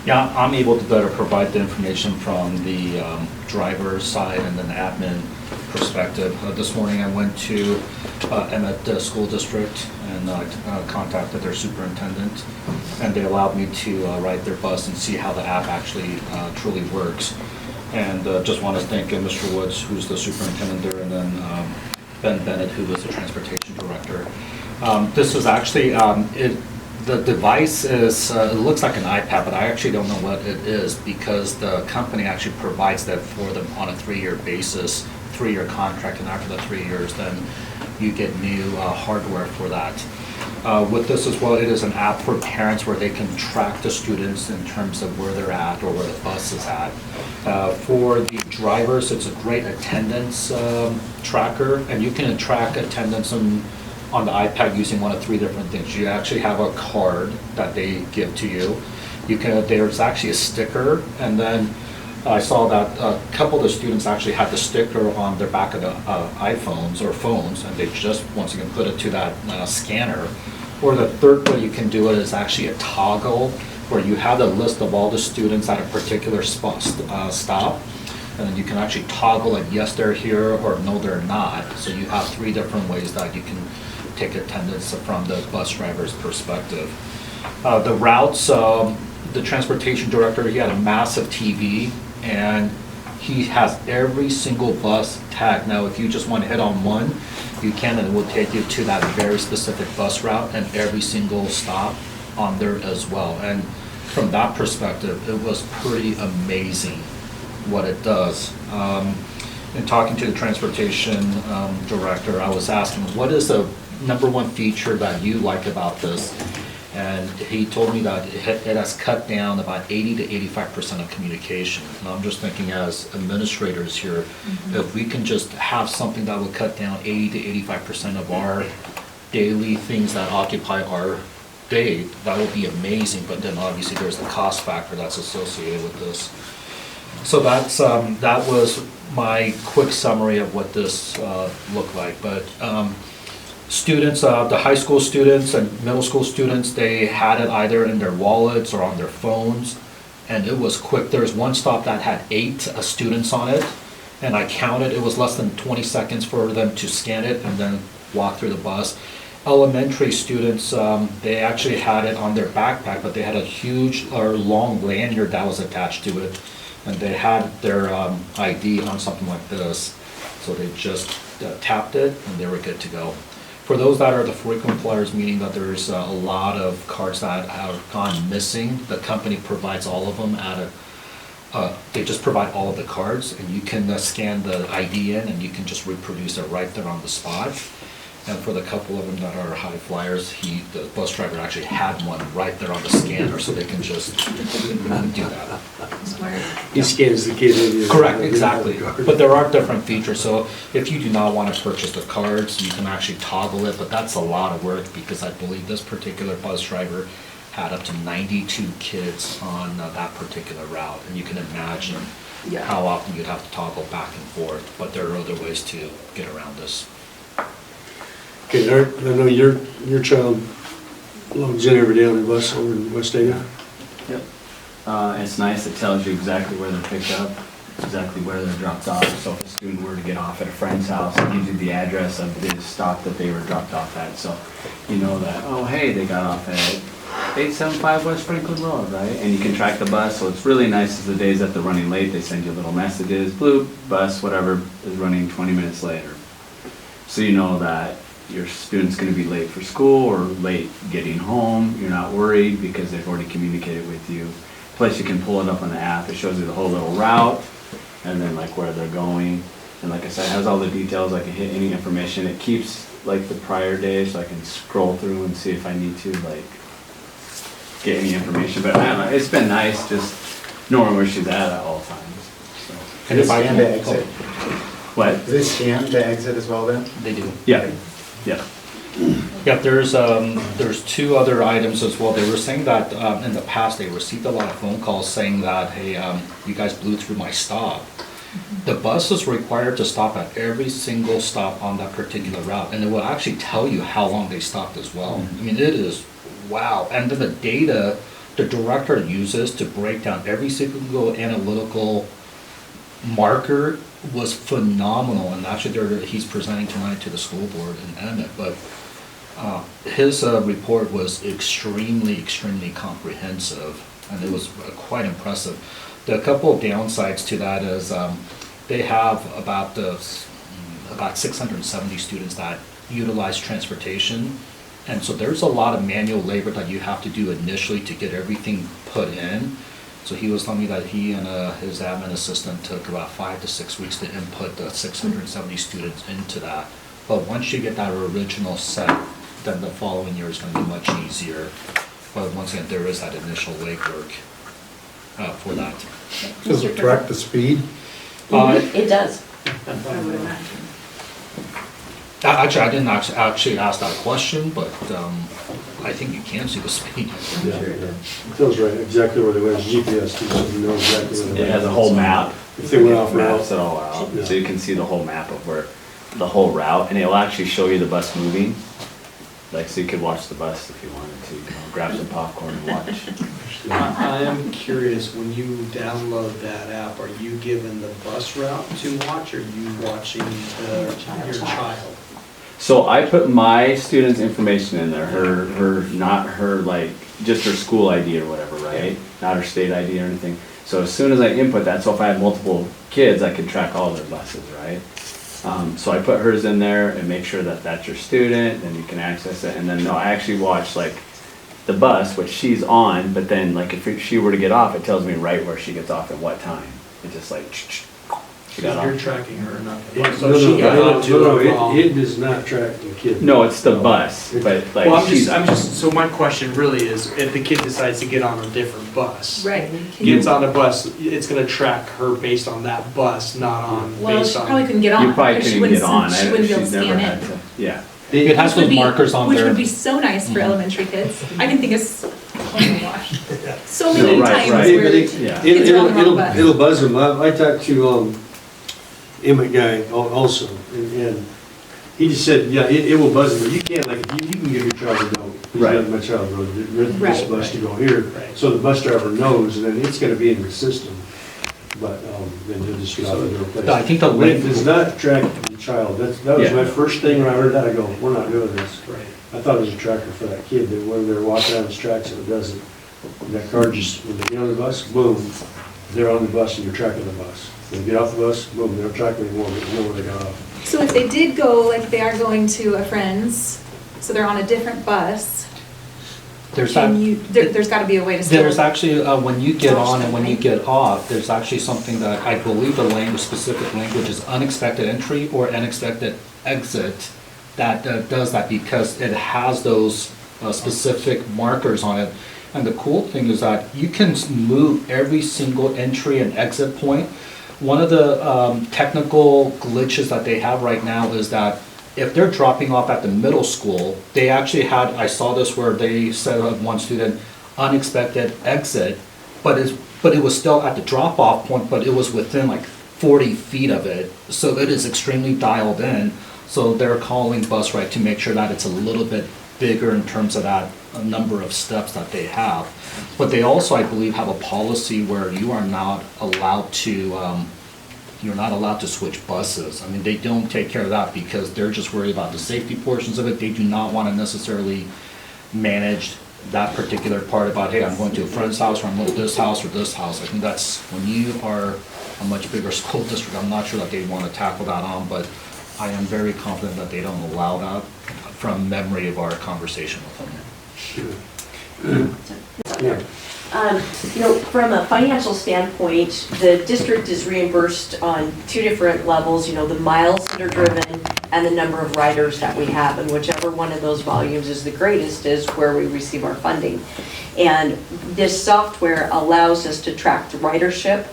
Yeah, I'm able to better provide the information from the driver's side and then admin perspective. This morning I went to Emmett School District and contacted their superintendent, and they allowed me to ride their bus and see how the app actually truly works. And just want to thank Mr. Woods, who's the superintendent there, and then Ben Bennett, who was the transportation director. This was actually, the device is, it looks like an iPad, but I actually don't know what it is because the company actually provides that for them on a 3-year basis, 3-year contract, and after the 3 years, then you get new hardware for that. With this as well, it is an app for parents where they can track the students in terms of where they're at or where the bus is at. For the drivers, it's a great attendance tracker, and you can track attendance on the iPad using one of 3 different things. You actually have a card that they give to you. There's actually a sticker, and then I saw that a couple of the students actually had the sticker on their back of the iPhones or phones, and they just, once again, put it to that scanner. Or the third way you can do it is actually a toggle, where you have the list of all the students at a particular stop, and then you can actually toggle it, yes, they're here, or no, they're not. So you have 3 different ways that you can take attendance from the bus driver's perspective. The routes, the transportation director, he had a massive TV, and he has every single bus tagged. Now, if you just want to hit on one, you can, and it will take you to that very specific bus route and every single stop on there as well. And from that perspective, it was pretty amazing what it does. In talking to the transportation director, I was asking, what is the #1 feature that you like about this? And he told me that it has cut down about 80 to 85% of communication. And I'm just thinking, as administrators here, if we can just have something that would cut down 80 to 85% of our daily things that occupy our day, that would be amazing. But then obviously there's the cost factor that's associated with this. So that was my quick summary of what this looked like. But students, the high school students and middle school students, they had it either in their wallets or on their phones, and it was quick. There's one stop that had 8 students on it, and I counted, it was less than 20 seconds for them to scan it and then walk through the bus. Elementary students, they actually had it on their backpack, but they had a huge or long lanyard that was attached to it, and they had their ID on something like this. So they just tapped it and they were good to go. For those that are the frequent flyers, meaning that there's a lot of cards that have gone missing, the company provides all of them they just provide all of the cards, and you can scan the ID in and you can just reproduce it right there on the spot. And for the couple of them that are high flyers, the bus driver actually had one right there on the scanner, so they can just do that. He scans the kid in. Correct, exactly. But there are different features, so if you do not want to purchase the cards, you can actually toggle it, but that's a lot of work, because I believe this particular bus driver had up to 92 kids on that particular route, and you can imagine how often you'd have to toggle back and forth, but there are other ways to get around this. Okay, Art, I know your child logs in every day on the bus over in West Ada. Yep. It's nice, it tells you exactly where they're picked up, exactly where they're dropped off. So if a student were to get off at a friend's house, it gives you the address of the stop that they were dropped off at. So you know that, oh hey, they got off at 875 West Franklin Road, right? And you can track the bus, so it's really nice as the days that they're running late, they send you little messages, blue bus, whatever, is running 20 minutes later. So you know that your student's going to be late for school or late getting home. You're not worried because they've already communicated with you. Plus you can pull it up on the app. It shows you the whole little route and then like where they're going. And like I said, it has all the details. I can hit any information. It keeps like the prior day, so I can scroll through and see if I need to like get any information. But I don't know, it's been nice just knowing where she's at all times. So. And if I can exit. What? Is it scanned to exit as well then? They do. Yeah. Yeah. Yeah, there's 2 other items as well. They were saying that in the past they received a lot of phone calls saying that, hey, you guys blew through my stop. The bus is required to stop at every single stop on that particular route, and it will actually tell you how long they stopped as well. I mean, it is, wow. And then the data the director uses to break down every single analytical marker was phenomenal, and actually he's presenting tonight to the school board in Emmett, but his report was extremely comprehensive, and it was quite impressive. The couple of downsides to that is they have about 670 students that utilize transportation, and so there's a lot of manual labor that you have to do initially to get everything put in. So he was telling me that he and his admin assistant took about 5 to 6 weeks to input the 670 students into that. But once you get that original set then the following year is gonna be much easier. But once again, there is that initial legwork for that. Does it track the speed? It does. Actually, I didn't actually ask that question, but I think you can see the speed. Yeah, it tells right exactly where they went. It's GPS, too, so you know exactly where they went. It has a whole map. If they went off route. Maps it all out, Yeah. so you can see the whole map of where, the whole route, and it'll actually show you the bus moving. Like, so you could watch the bus if you wanted to, grab some popcorn and watch. I am curious, when you download that app, are you given the bus route to watch, or are you watching your child? So I put my student's information in there, not her, like, just her school ID or whatever, right? Not her state ID or anything. So as soon as I input that, so if I have multiple kids, I can track all their buses, right? So I put hers in there and make sure that that's your student, and you can access it. And then, no, I actually watch, like, the bus, which she's on, but then, like, if she were to get off, it tells me right where she gets off at what time. It's just like, she got off. You're tracking her, not the No, bus. So she got off to no, a wrong. it does not track the kid. No, it's the bus, but like. Well, I'm just, so my question really is, if the kid decides to get on a different bus. Right. Gets on a bus, it's gonna track her based on that bus, not on, Well, based she on. probably couldn't get on. You probably because she couldn't wouldn't get on. She wouldn't be able to She's never scan had in. to. Yeah. It has those markers on Which there. would be so nice for elementary kids. I can think of, oh my gosh, so many No, right, times right. where Yeah. kids are on the wrong bus. It'll buzz them. I talked to Emmett guy also, and he just said, yeah, it will buzz them, but you can't, like, you can give your child a note. Please Right. let my child know this Right. bus to go here, so the bus driver knows, and then it's gonna be in the system. But, then he'll just get out of their place. I think the But it link- does not track the child. That was Yeah. my first thing when I heard that. I go, we're not doing this. Right. I thought it was a tracker for that kid, that when they're walking down the tracks, and it doesn't. And that car just, when they get on the bus, boom, they're on the bus and you're tracking the bus. When they get off the bus, boom, they don't track them anymore, but you know where they got off. So if they did go, like they are going to a friend's, so they're on a different bus, There's can that. you, there's gotta be a way to still. There's actually, when you get Watch on and when you something. get off, there's actually something that I believe the language, specific language is unexpected entry or unexpected exit that does that because it has those specific markers on it. And the cool thing is that you can move every single entry and exit point. One of the technical glitches that they have right now is that if they're dropping off at the middle school, they actually had, I saw this where they said of one student, unexpected exit, but it was still at the drop-off point, but it was within like 40 feet of it. So it is extremely dialed in. So they're calling BusRight to make sure that it's a little bit bigger in terms of that number of steps that they have. But they also, I believe, have a policy where you are not allowed to, you're not allowed to switch buses. I mean, they don't take care of that because they're just worried about the safety portions of it. They do not want to necessarily manage that particular part about, hey, I'm going to a friend's house or I'm going to this house or this house. I think that's, when you are a much bigger school district, I'm not sure that they want to tackle that on, but I am very confident that they don't allow that from memory of our conversation with them. Yeah. From a financial standpoint, the district is reimbursed on two different levels, the miles that are driven and the number of riders that we have, and whichever one of those volumes is the greatest is where we receive our funding. And this software allows us to track the ridership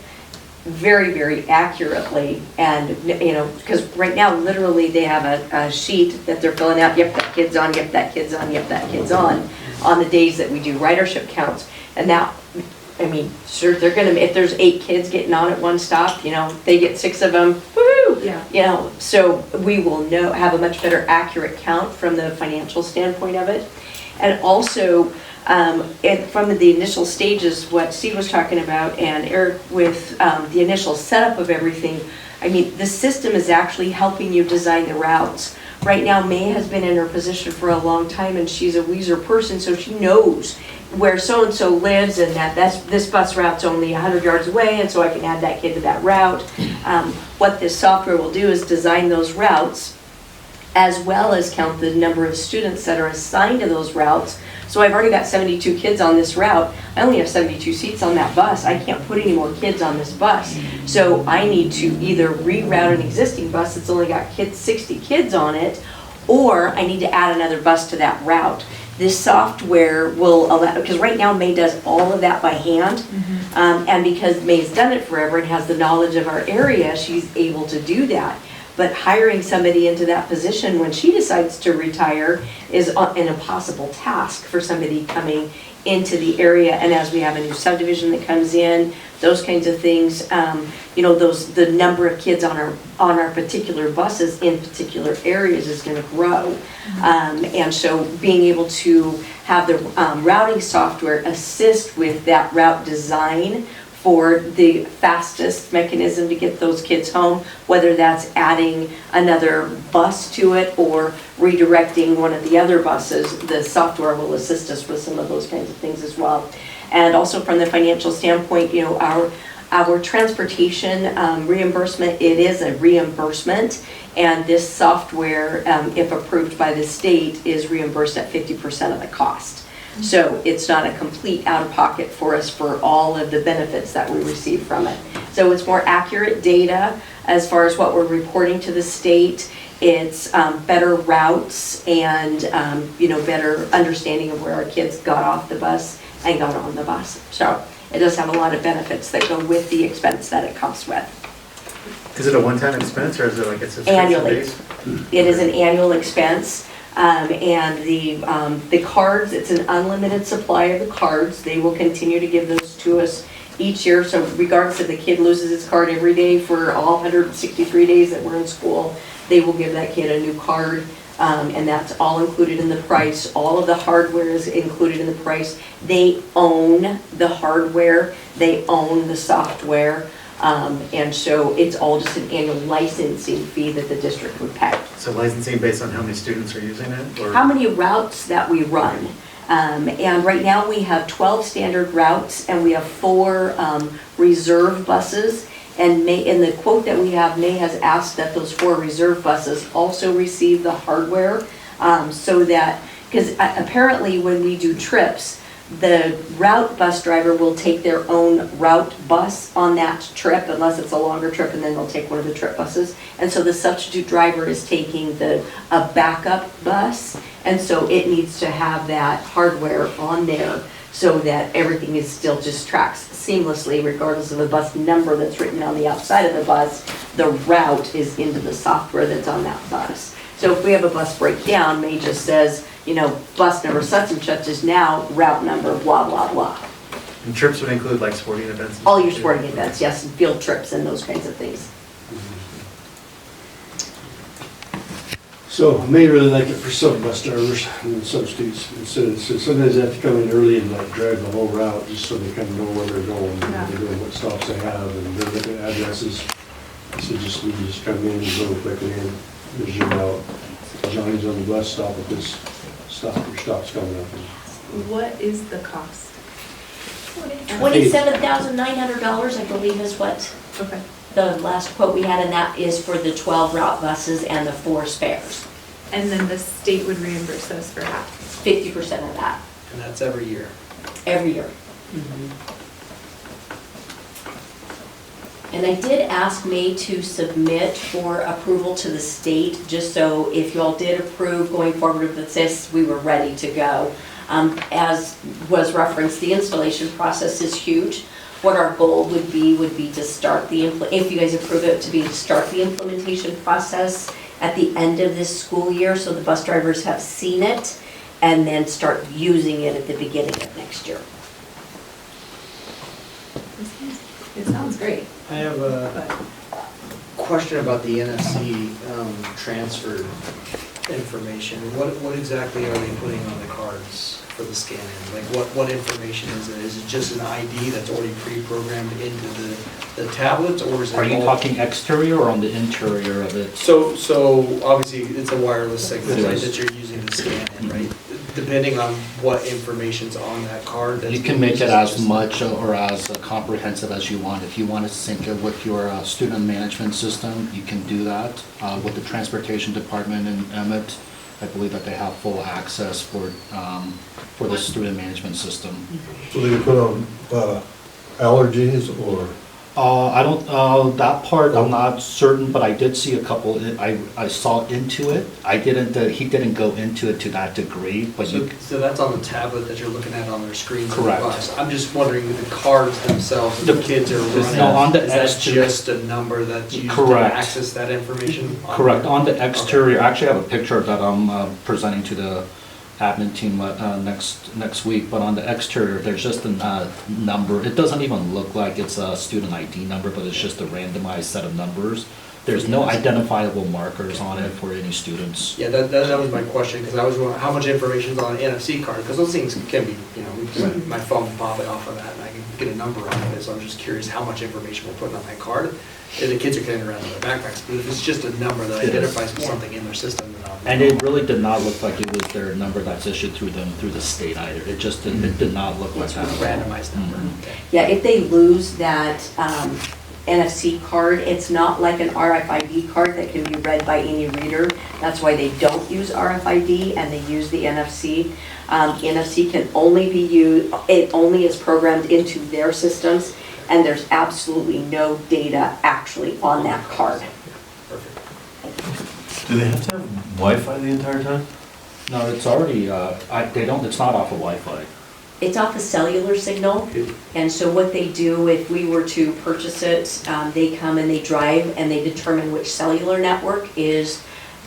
very, very accurately, and, because right now, literally, they have a sheet that they're filling out, yep, that kid's on, yep, that kid's on, yep, that kid's on the days that we do ridership counts. And now, sure, they're gonna, if there's 8 kids getting on at one stop, they get 6 of them, woo! Yeah. So we will have a much better accurate count from the financial standpoint of it. And also, from the initial stages, what Steve was talking about, and Eric with the initial setup of everything, the system is actually helping you design the routes. Right now, May has been in her position for a long time, and she's a Weiser person, so she knows where so-and-so lives, and this bus route's only 100 yards away, and so I can add that kid to that route. What this software will do is design those routes, as well as count the number of students that are assigned to those routes. So I've already got 72 kids on this route. I only have 72 seats on that bus. I can't put any more kids on this bus. So I need to either reroute an existing bus that's only got 60 kids on it, or I need to add another bus to that route. This software will allow, because right now May does all of that by hand, and because May's done it forever and has the knowledge of our area, she's able to do that. But hiring somebody into that position when she decides to retire is an impossible task for somebody coming into the area. And as we have a new subdivision that comes in, those kinds of things, you know, the number of kids on our particular buses in particular areas is going to grow. And so being able to have the routing software assist with that route design for the fastest mechanism to get those kids home, whether that's adding another bus to it or redirecting one of the other buses, the software will assist us with some of those kinds of things as well. And also from the financial standpoint, you know, our transportation reimbursement, it is a reimbursement, and this software, if approved by the state, is reimbursed at 50% of the cost. So it's not a complete out-of-pocket for us for all of the benefits that we receive from it. So it's more accurate data as far as what we're reporting to the state. It's better routes and you know, better understanding of where our kids got off the bus and got on the bus. So it does have a lot of benefits that go with the expense that it comes with. Is it a one-time expense or is it like a subscription Annually. base? It is an annual expense. And the cards, it's an unlimited supply of the cards. They will continue to give those to us each year. So regardless if the kid loses his card every day for all 163 days that we're in school, they will give that kid a new card. And that's all included in the price. All of the hardware is included in the price. They own the hardware. They own the software. And so it's all just an annual licensing fee that the district would pay. So licensing based on how many students are using it? Or? How many routes that we run. And right now we have 12 standard routes and we have 4 reserve buses. And in the quote that we have, May has asked that those 4 reserve buses also receive the hardware so that, because apparently when we do trips, the route bus driver will take their own route bus on that trip unless it's a longer trip, and then they'll take one of the trip buses. And so the substitute driver is taking a backup bus, and so it needs to have that hardware on there so that everything is still just tracks seamlessly regardless of the bus number that's written on the outside of the bus. The route is into the software that's on that bus. So if we have a bus breakdown, May just says, you know, bus number such and such is now route number blah, blah, blah. And trips would include like sporting events? All your sporting events, yes, and field trips and those kinds of things. So I may really like it for some bus drivers and substitutes. So sometimes they have to come in early and like drive the whole route just so they kind of know where they're going, and they're doing what stops they have, and they're looking at addresses. So you just come in and go quick and there's your route. Johnny's on the bus stop at this stop, your stop's coming up. What is the cost? $27,900, I believe, is what the last quote we had, and that is for the 12 route buses and the 4 spares. And then the state would reimburse us for half? 50% of that. And that's every year? Every year. And I did ask May to submit for approval to the state, just so if y'all did approve going forward with this, we were ready to go. As was referenced, the installation process is huge. What our goal would be to start if you guys approve it, to start the implementation process at the end of this school year, so the bus drivers have seen it, and then start using it at the beginning of next year. It sounds great. I have a question about the NFC transfer information. What exactly are they putting on the cards for the scan-in? Like what information is it? Is it just an ID that's already pre-programmed into the tablet, or is it? Are you talking exterior or on the interior of it? So obviously it's a wireless signal, right, that you're using to scan in, right? Depending on what information's on that card. You can make it as much or as comprehensive as you want. If you want to sync it with your student management system, you can do that. With the transportation department in Emmett, I believe that they have full access for the student management system. So they put on allergies or? I don't, that part, I'm not certain, but I did see a couple, I saw into it. I didn't, he didn't go into it to that degree, but you. So that's on the tablet that you're looking at on their screens. Correct. I'm just wondering, the cards themselves that the kids are running, No, on the is that exterior- just a number that's used to Correct. access that information? Correct, on the exterior, I actually have a picture that I'm presenting to the admin team next week, but on the exterior, there's just a number. It doesn't even look like it's a student ID number, but it's just a randomized set of numbers. There's no identifiable markers on it for any students. Yeah, that was my question, because I was wondering how much information is on an NFC card, because those things can be, my phone pop it off of that, and I can get a number on it, so I'm just curious how much information we're putting on that card. And the kids are carrying around in their backpacks, but if it's just a number that identifies something in their system, then I'll know. And it really did not look like it was their number that's issued through the state either. It just it did not look like that. Randomized number. Yeah, if they lose that NFC card, it's not like an RFID card that can be read by any reader. That's why they don't use RFID and they use the NFC. NFC can only be used, it only is programmed into their systems, and there's absolutely no data actually on that card. Do they have to have Wi-Fi the entire time? No, it's already, it's not off of Wi-Fi. It's off a cellular signal, and so what they do, if we were to purchase it, they come and they drive and they determine which cellular network is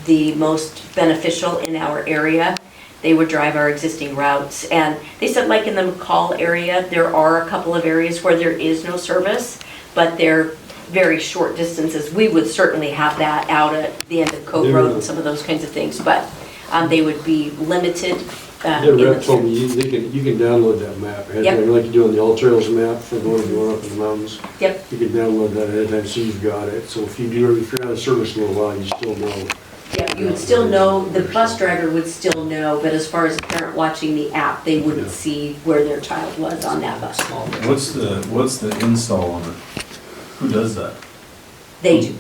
the most beneficial in our area. They would drive our existing routes, and they said like in the McCall area, there are a couple of areas where there is no service, but they're very short distances. We would certainly have that out at the end of Cove Road and some of those kinds of things, but they would be limited. The rep told me you can download that map, like you do on the All Trails map for going up in the mountains. Yep. You can download that ahead of time, so you've got it. So if you're out of service in a while, you still know. Yeah, you would still know, the bus driver would still know, but as far as a parent watching the app, they wouldn't see where their child was on that bus. What's the install on it? Who does that? They do.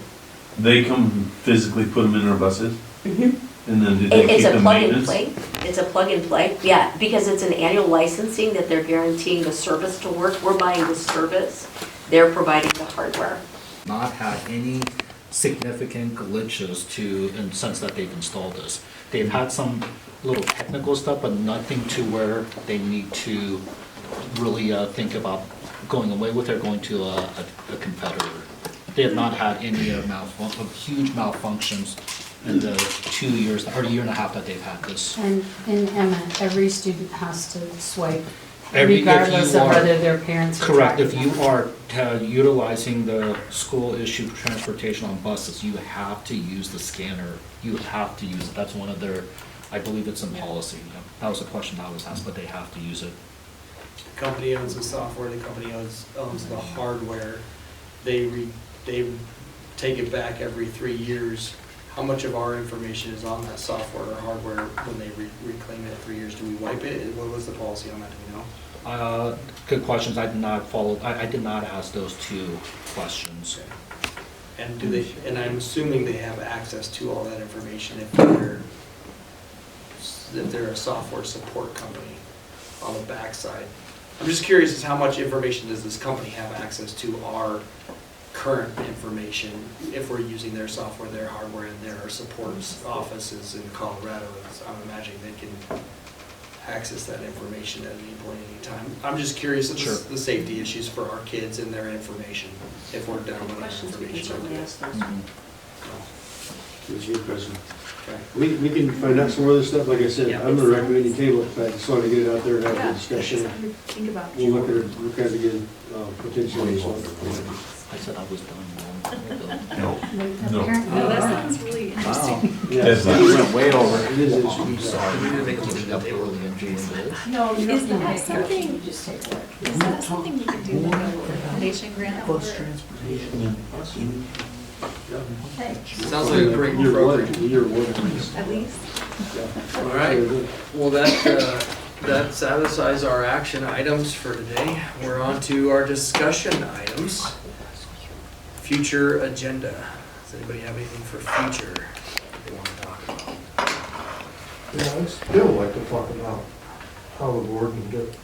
They come physically put them in our buses? Mm-hmm. And then do they keep the maintenance? It's a plug and play, yeah, because it's an annual licensing that they're guaranteeing the service to work. We're buying the service, they're providing the hardware. Not had any significant glitches in the sense that they've installed this. They've had some little technical stuff, but nothing to where they need to really think about going away with it or going to a competitor. They have not had any huge malfunctions in the 2 years or a year and a half that they've had this. And Emma, every student has to swipe, If regardless you of are- whether their parents are Correct, if tracking you are utilizing the school issued transportation on buses, you have to use the scanner. You have to use it, that's one of their, I believe it's in policy. That was a question I was asked, but they have to use it. The company owns the software, the company owns the hardware. They take it back every 3 years. How much of our information is on that software or hardware when they reclaim it at 3 years? Do we wipe it? What was the policy on that, do we know? Good questions, I did not follow, I did not ask those two questions. And and I'm assuming they have access to all that information if they're a software support company on the backside. I'm just curious as how much information does this company have access to our current information if we're using their software, their hardware, and their support offices in Colorado. I'm imagining they can access that information at any point, any time. I'm just curious of the safety issues for our kids and their information if we're downloading Questions we can information. certainly ask those. It's a good question. We can find out some other stuff, like I said, I'm gonna recommend you table it, but I just wanna get it out there and have a discussion. Think about We'll look at it again, potentially. I said I was done. No. No, that sounds really interesting. Yeah. Yes, We went way over. It is I'm sorry, we didn't make a motion up early in June. No, you Is don't that need to take something- it, you just take it. Is that something we can do like a foundation grant for? Sounds like a great program. At least. All right, well, that satisfies our action items for today. We're on to our discussion items. Future agenda. Does anybody have anything for future that they want to talk about? Yeah, I'd still like to talk about how the board can get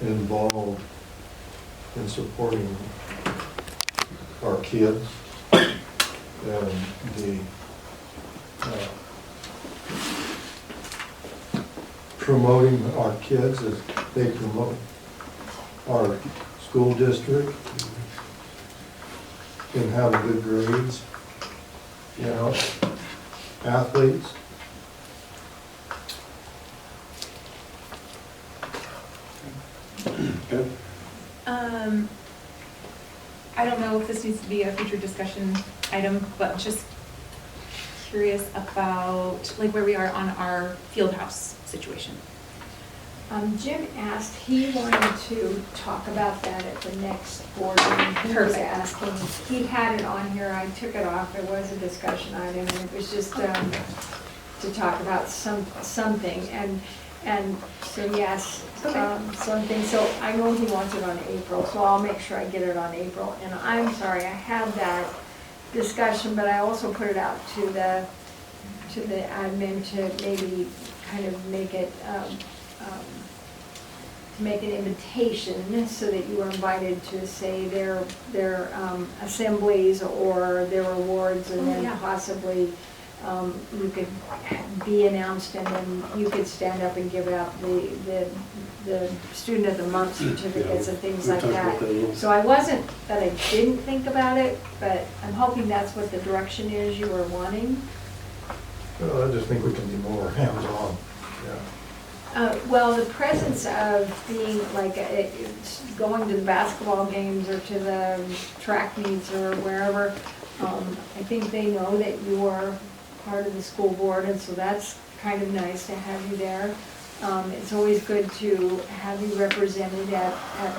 involved in supporting our kids and the promoting our kids as they promote our school district and having good grades, you know, athletes. I don't know if this needs to be a future discussion item, but just curious about like where we are on our field house situation. Jim asked, he wanted to talk about that at the next board meeting. He was asking, he had it on here, I took it off, it was a discussion item, and it was just to talk about something, and so yes, something, so I know he wants it on April, so I'll make sure I get it on April, and I'm sorry, I had that discussion, but I also put it out to the admin to maybe kind of make it, to make an invitation so that you are invited to say their assemblies or their awards, and then possibly you could be announced, and then you could stand up and give out the Student of the Month certificates and things like that. So I wasn't that I didn't think about it, but I'm hoping that's what the direction is you were wanting. Well, I just think we can be more hands-on, yeah. Well, the presence of being like, going to the basketball games or to the track meets or wherever, I think they know that you are part of the school board, and so that's kind of nice to have you there. It's always good to have you represented at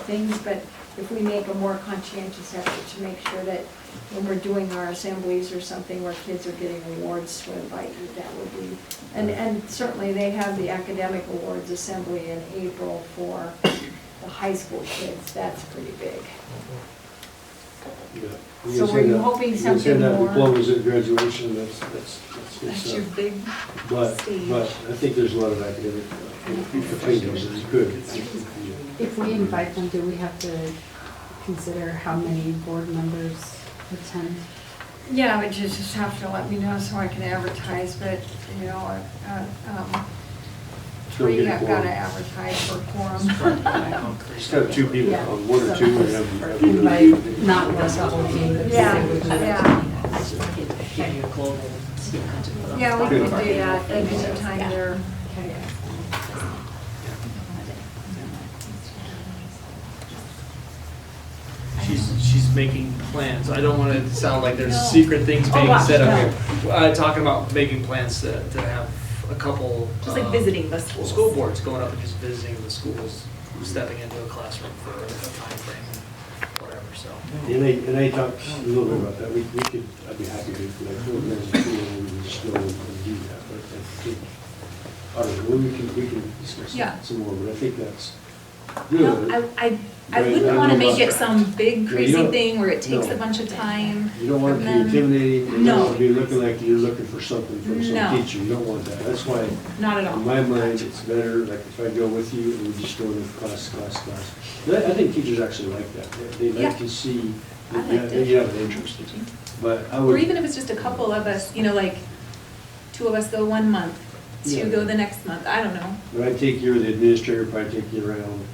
things, but if we make a more conscientious effort to make sure that when we're doing our assemblies or something where kids are getting awards to invite you, that would be, and certainly they have the academic awards assembly in April for the high school kids. That's pretty big. Yeah. So we're hoping something more. Diplomas at graduation, that's That's your big but stage. I think there's a lot of academic opinions that is good. If we invite them, do we have to consider how many board members attend? Yeah, but you just have to let me know so I can advertise, but, you know, three have got to advertise for a quorum. Just have two people, Yeah. one or two, and have. Invite not less than one team, but Yeah, say we do that. yeah. Yeah, we can do that at any time there. She's making plans. I don't want to sound like there's secret things being said up here. Talking about making plans to have a couple. Just like visiting the schools. School boards going up and just visiting the schools, stepping into a classroom for a time frame, whatever, so. And I talked a little bit about that. We could, I'd be happy to, like, organize a tour and we can just go and do that, but I think, I don't know, we can discuss that some more, but I think that's good. No, I wouldn't want to make it some big crazy thing where it takes no. a bunch of time. You don't want it to be from them. intimidating, you don't No. want to be looking like you're looking for something from some No. teacher, you don't want that. That's why, Not at all. in my mind, it's better, like, if I go with you and we just go into class. But I think teachers actually like that. They like to see, I liked they it. have an interest. But I Or would. even if it's just a couple of us, you know, like 2 of us go 1 month, 2 Yeah. go the next month, I don't know. But I take you, or the administrator probably take you around,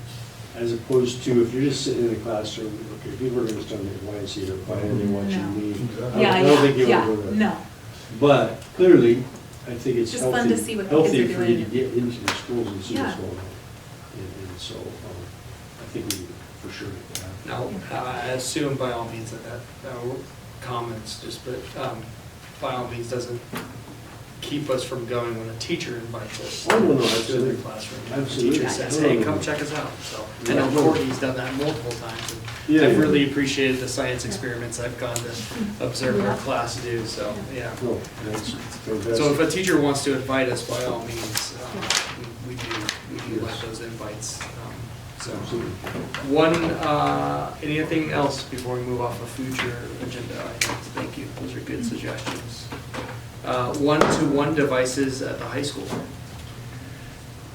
as opposed to if you're just sitting in a classroom, okay, people are gonna start making Y and Z, or why are they watching No. me? Yeah, I don't think you yeah, wanna go there. no. But clearly, I think it's Just healthy. fun to see what the kids Healthy are for you doing. to get into the schools and see what's Yeah. going on. And so, I think we for sure make that happen. Now, I assume by all means that comments just, but by all means doesn't keep us from going when a teacher invites us Oh, no, to absolutely. their classroom. Absolutely. The teacher says, No, hey, no, come no. check us out. So I Yeah, know no. Courtney's done that multiple times. And Yeah, I've yeah. really appreciated the science experiments I've gone to observe our class do, so, yeah. No, that's fantastic. So if a teacher wants to invite us, by all means, we do like those invites. So, anything else before we move off a future agenda items? Thank you, those are good suggestions. One-to-one devices at the high school.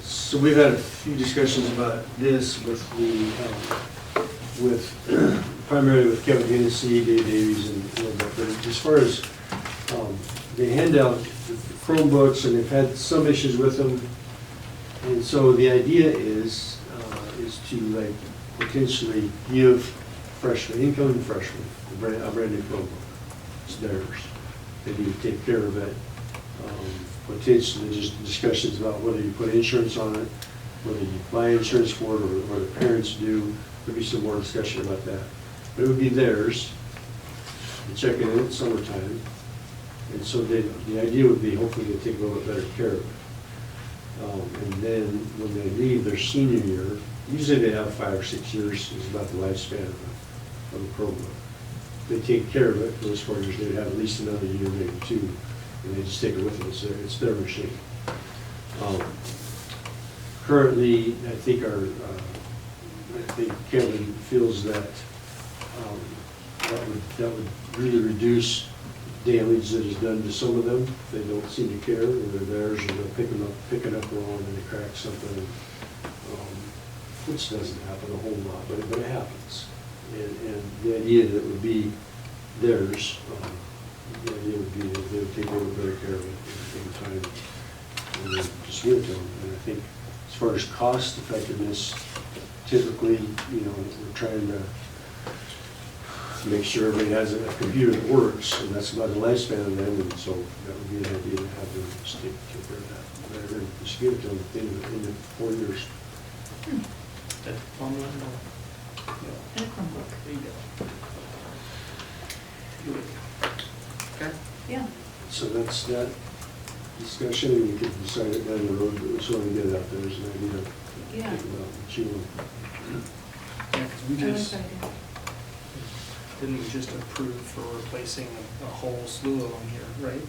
So we've had a few discussions about this with the, with primarily with Kevin Hennessy, Dave Davies, and a little bit, but as far as, they hand out Chromebooks, and they've had some issues with them. And so the idea is to like potentially give freshmen, incoming freshmen, a brand new Chromebook. It's theirs. They need to take care of it. Potentially just discussions about whether you put insurance on it, whether you buy insurance for it, or the parents do. There'll be some more discussion about that. But it would be theirs. You check it in summertime. And so the idea would be hopefully to take a little bit better care of it. And then when they leave their senior year, usually they have 5 or 6 years is about the lifespan of a Chromebook. They take care of it for those 4 years. They'd have at least another year, maybe 2, and they just take it with them. It's their machine. Currently, I think Kevin feels that that would really reduce damage that is done to some of them. They don't seem to care, or they're theirs, or they'll pick it up wrong and they crack something, which doesn't happen a whole lot, but it happens. And the idea that it would be theirs, the idea would be that they would take a little better care of it in time, and then just give it to them. And I think as far as cost effectiveness, typically, we're trying to make sure everybody has a computer that works, and that's about the lifespan of them, and so that would be an idea to have them just take care of that. Rather than just give it to them at the end of 4 years. That phone line, And a Chromebook. there you go. Okay. Yeah. So that's that discussion, and we could decide it down the road, but we just want to get it out there as an idea to Yeah. think about and chew on. Yeah, because we I like just, that idea. didn't we just approve for replacing a whole slew of them here, right?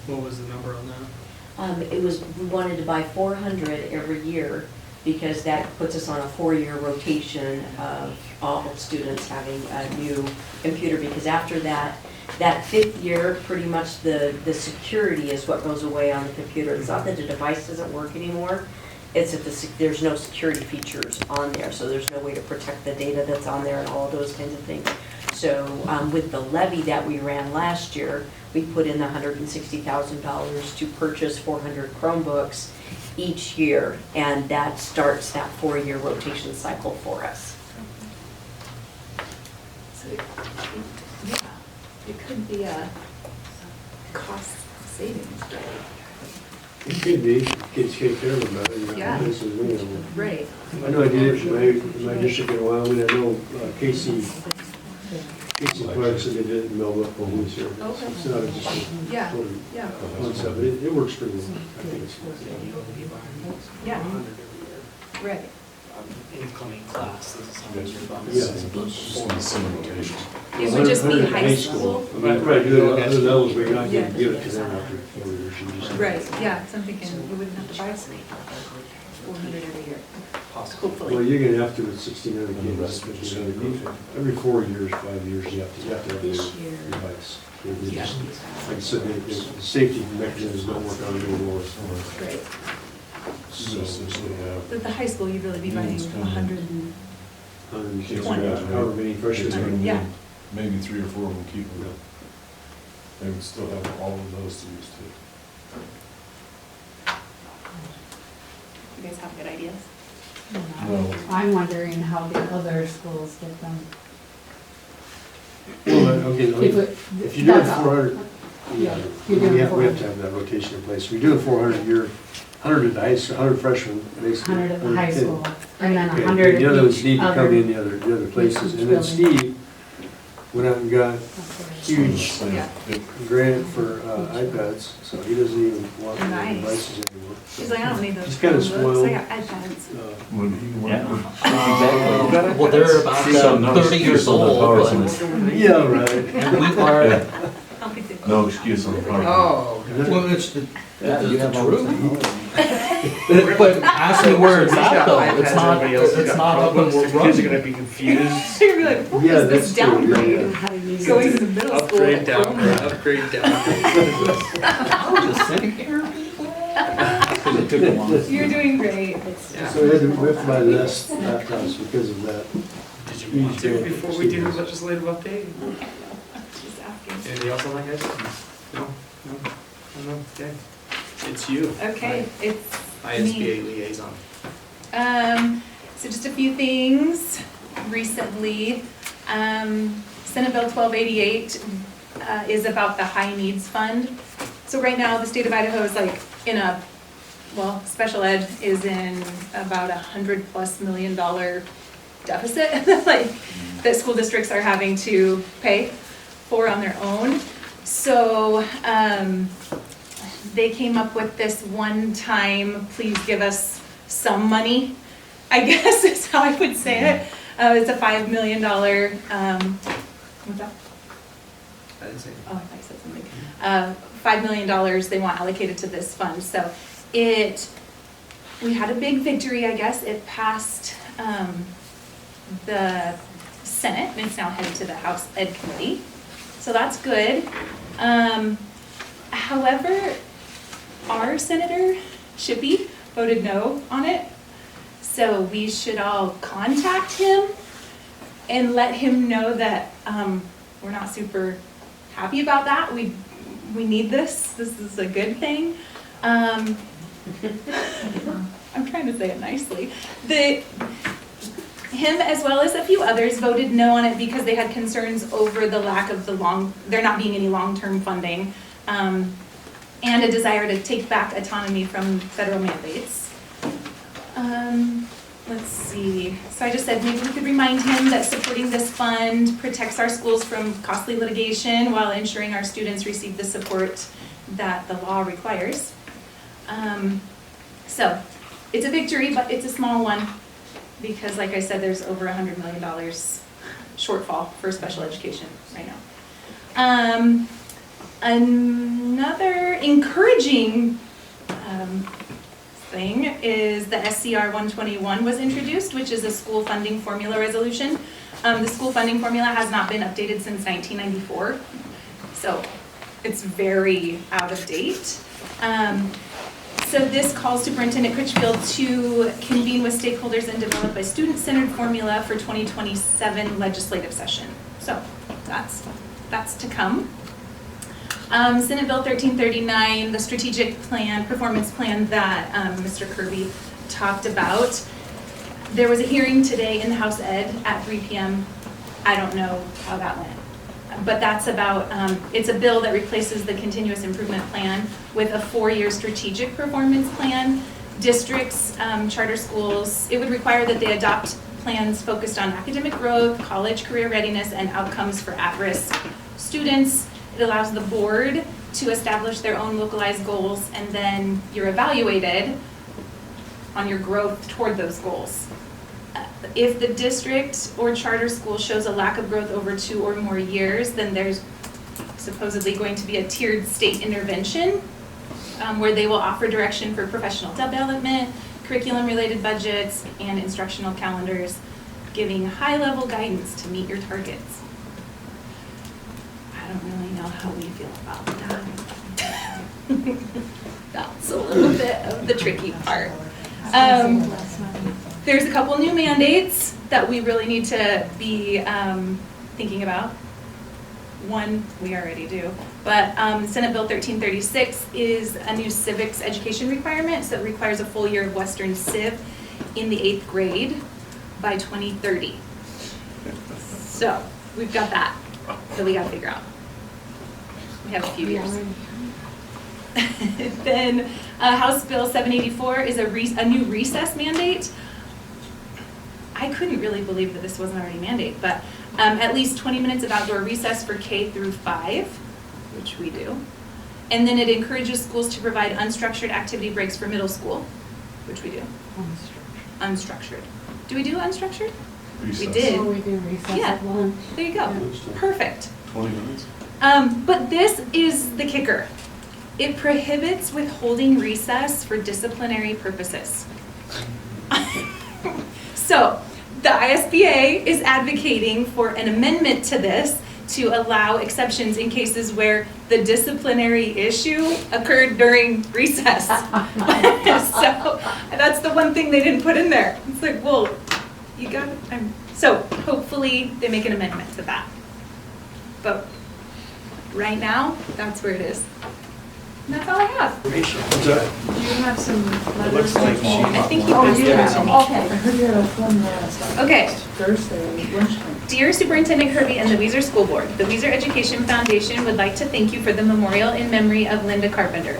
What was the number on that? It was, we wanted to buy 400 every year because that puts us on a 4-year rotation of all students having a new computer, because after that 5th year, pretty much the security is what goes away on the computer. It's not that the device doesn't work anymore, it's that there's no security features on there, so there's no way to protect the data that's on there and all of those kinds of things. So with the levy that we ran last year, we put in the $160,000 to purchase 400 Chromebooks each year, and that starts that 4-year rotation cycle for us. So, yeah, it could be a cost savings, right? It could be, kids take care of them better, Yeah. This is me. Right. I know I did it in my district in a while, I know Casey Clark said they did it in Melba, when he was here. Okay. It's not just a Yeah, total yeah. concept, but it works pretty well. I think it's. Yeah. Right. Incoming class, this is how much you're buying. Yeah. It would just be high school. Right, do it other levels, but you're not gonna give it to them after 4 years. You just- Right, yeah, so I'm thinking we wouldn't have to buy 400 every year, Well, hopefully. you're gonna have to with 1,600 kids, every 4 years, 5 years, you have to have a This year. device. They Yeah. just- Like I said, the safety mechanisms don't work out anymore. Right. So, But the high school, you'd really be buying 100 and, 120, however many freshmen. yeah. Maybe 3 or 4 will keep them. They would still have all of those to use too. You guys have good ideas? No. I'm wondering how the other schools get them. Well, okay, if you're doing That's all. 400, Yeah, we you're doing have to 400. have that rotation in place. We're doing 400, you're 100 at the high school, 100 freshmen, basically. 100 at the high 110. school, and then Okay, 100 The other ones at need each to come other. in the other places. And then Steve went out and got huge Yeah. grant for iPads, so he doesn't even want Nice. devices anymore. She's like, I don't need those He's kind of Chromebooks, spoiled. I got iPads. Exactly. Well, they're about 30 years old, but Yeah, right. and we are, No excuse on the part. well, it's the truth. But ask me where it's at though, it's not up in The kids are gonna be confused. You're gonna be like, what Yeah, is this that's true, downgrade? yeah. How do you Going to middle school. Upgrade, with downgrade, Chromebook. upgrade, downgrade. I'm just sitting here. Because it took a long. You're doing great. So we have to buy less laptops because of that. Did you want to before we do the legislative update? Just asking. Anything else on that, guys? No? No? Okay. It's you. Okay, right? it's ISBA me. liaison. So just a few things recently. Senate Bill 1288 is about the high needs fund. So right now, the state of Idaho is like in a, well, special ed is in about $100+ million deficit, like that school districts are having to pay for on their own. So they came up with this one-time, please give us some money, I guess is how I would say it. It's a $5 million, what's that? I didn't say. Oh, I thought you said something. $5 million they want allocated to this fund. So we had a big victory, I guess. It passed the Senate, and it's now headed to the House Ed Committee. So that's good. However, our Senator Chippy voted no on it. So we should all contact him and let him know that we're not super happy about that. We need this. This is a good thing. I'm trying to say it nicely. Him as well as a few others voted no on it because they had concerns over the lack of there not being any long-term funding, and a desire to take back autonomy from federal mandates. Let's see. So I just said maybe we could remind him that supporting this fund protects our schools from costly litigation while ensuring our students receive the support that the law requires. So it's a victory, but it's a small one because, like I said, there's over $100 million shortfall for special education right now. Another encouraging thing is the SCR 121 was introduced, which is a school funding formula resolution. The school funding formula has not been updated since 1994, so it's very out of date. So this calls Superintendent Critchfield to convene with stakeholders and develop a student-centered formula for 2027 legislative session. So that's to come. Senate Bill 1339, the strategic plan, performance plan that Mr. Kirby talked about. There was a hearing today in the House Ed at 3 p.m. I don't know how that went. But that's about, it's a bill that replaces the continuous improvement plan with a 4-year strategic performance plan. Districts, charter schools, it would require that they adopt plans focused on academic growth, college career readiness, and outcomes for at-risk students. It allows the board to establish their own localized goals, and then you're evaluated on your growth toward those goals. If the district or charter school shows a lack of growth over 2 or more years, then there's supposedly going to be a tiered state intervention where they will offer direction for professional development, curriculum-related budgets, and instructional calendars, giving high-level guidance to meet your targets. I don't really know how we feel about that. That's a little bit of the tricky part. There's a couple new mandates that we really need to be thinking about. One, we already do, but Senate Bill 1336 is a new civics education requirement, so it requires a full year of Western Civ in the 8th grade by 2030. So we've got that that we got to figure out. We have a few years. Then House Bill 784 is a new recess mandate. I couldn't really believe that this wasn't already a mandate, but at least 20 minutes of outdoor recess for K through 5, which we do. And then it encourages schools to provide unstructured activity breaks for middle school, which we do. Unstructured. Do we do unstructured? Recess. We did. Oh, we do recess Yeah. at lunch. There you go. Perfect. 20 minutes. But this is the kicker. It prohibits withholding recess for disciplinary purposes. So the ISBA is advocating for an amendment to this to allow exceptions in cases where the disciplinary issue occurred during recess. So that's the one thing they didn't put in there. It's like, well, I'm So hopefully they make an amendment to that. But right now, that's where it is. And that's all I have. Do you have some It looks like she. I think you Oh, passed you it have to me. okay. I heard you had a fun last Okay. Thursday lunchtime. Dear Superintendent Kirby and the Weiser School Board, the Weiser Education Foundation would like to thank you for the memorial in memory of Linda Carpenter.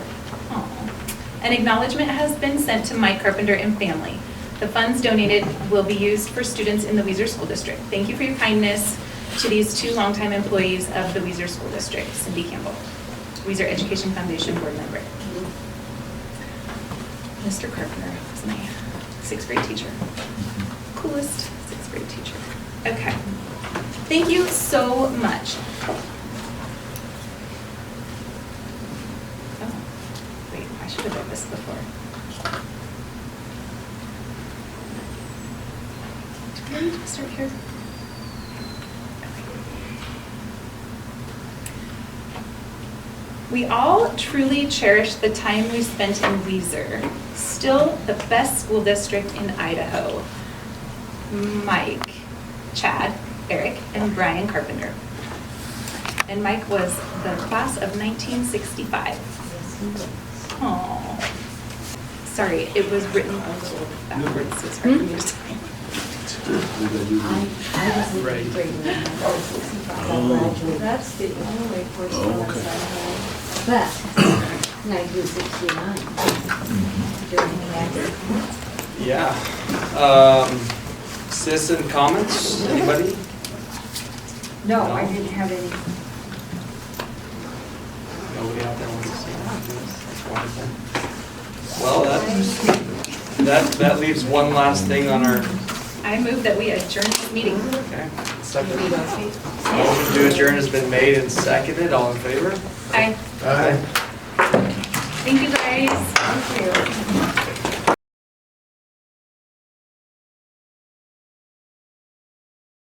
Aw. An acknowledgement has been sent to Mike Carpenter and family. The funds donated will be used for students in the Weiser School District. Thank you for your kindness to these two longtime employees of the Weiser School District. Cindy Campbell, Weiser Education Foundation Board Member. Mr. Carpenter was my 6th grade teacher. Coolest 6th grade teacher. Okay. Thank you so much. Oh, wait, I should have done this before. Do I need to start here? We all truly cherish the time we spent in Weiser, still the best school district in Idaho. Mike, Chad, Eric, and Brian Carpenter. And Mike was the class of 1965. Oh, sorry, it was written a little backwards, so it's hard for me to say. I was in Right. grade when I was 65. I graduated. That's the only correspondence I have. But 1969, during the active. Yeah. Citizen comments, anybody? No, I didn't have any. Nobody out there wants to say anything? That's wonderful. Well, that leaves one last thing on our, I move that we adjourn this meeting. okay. Second. Motion to adjourn has been made and seconded. All in favor? Aye. Aye. Thank you guys. Thank you.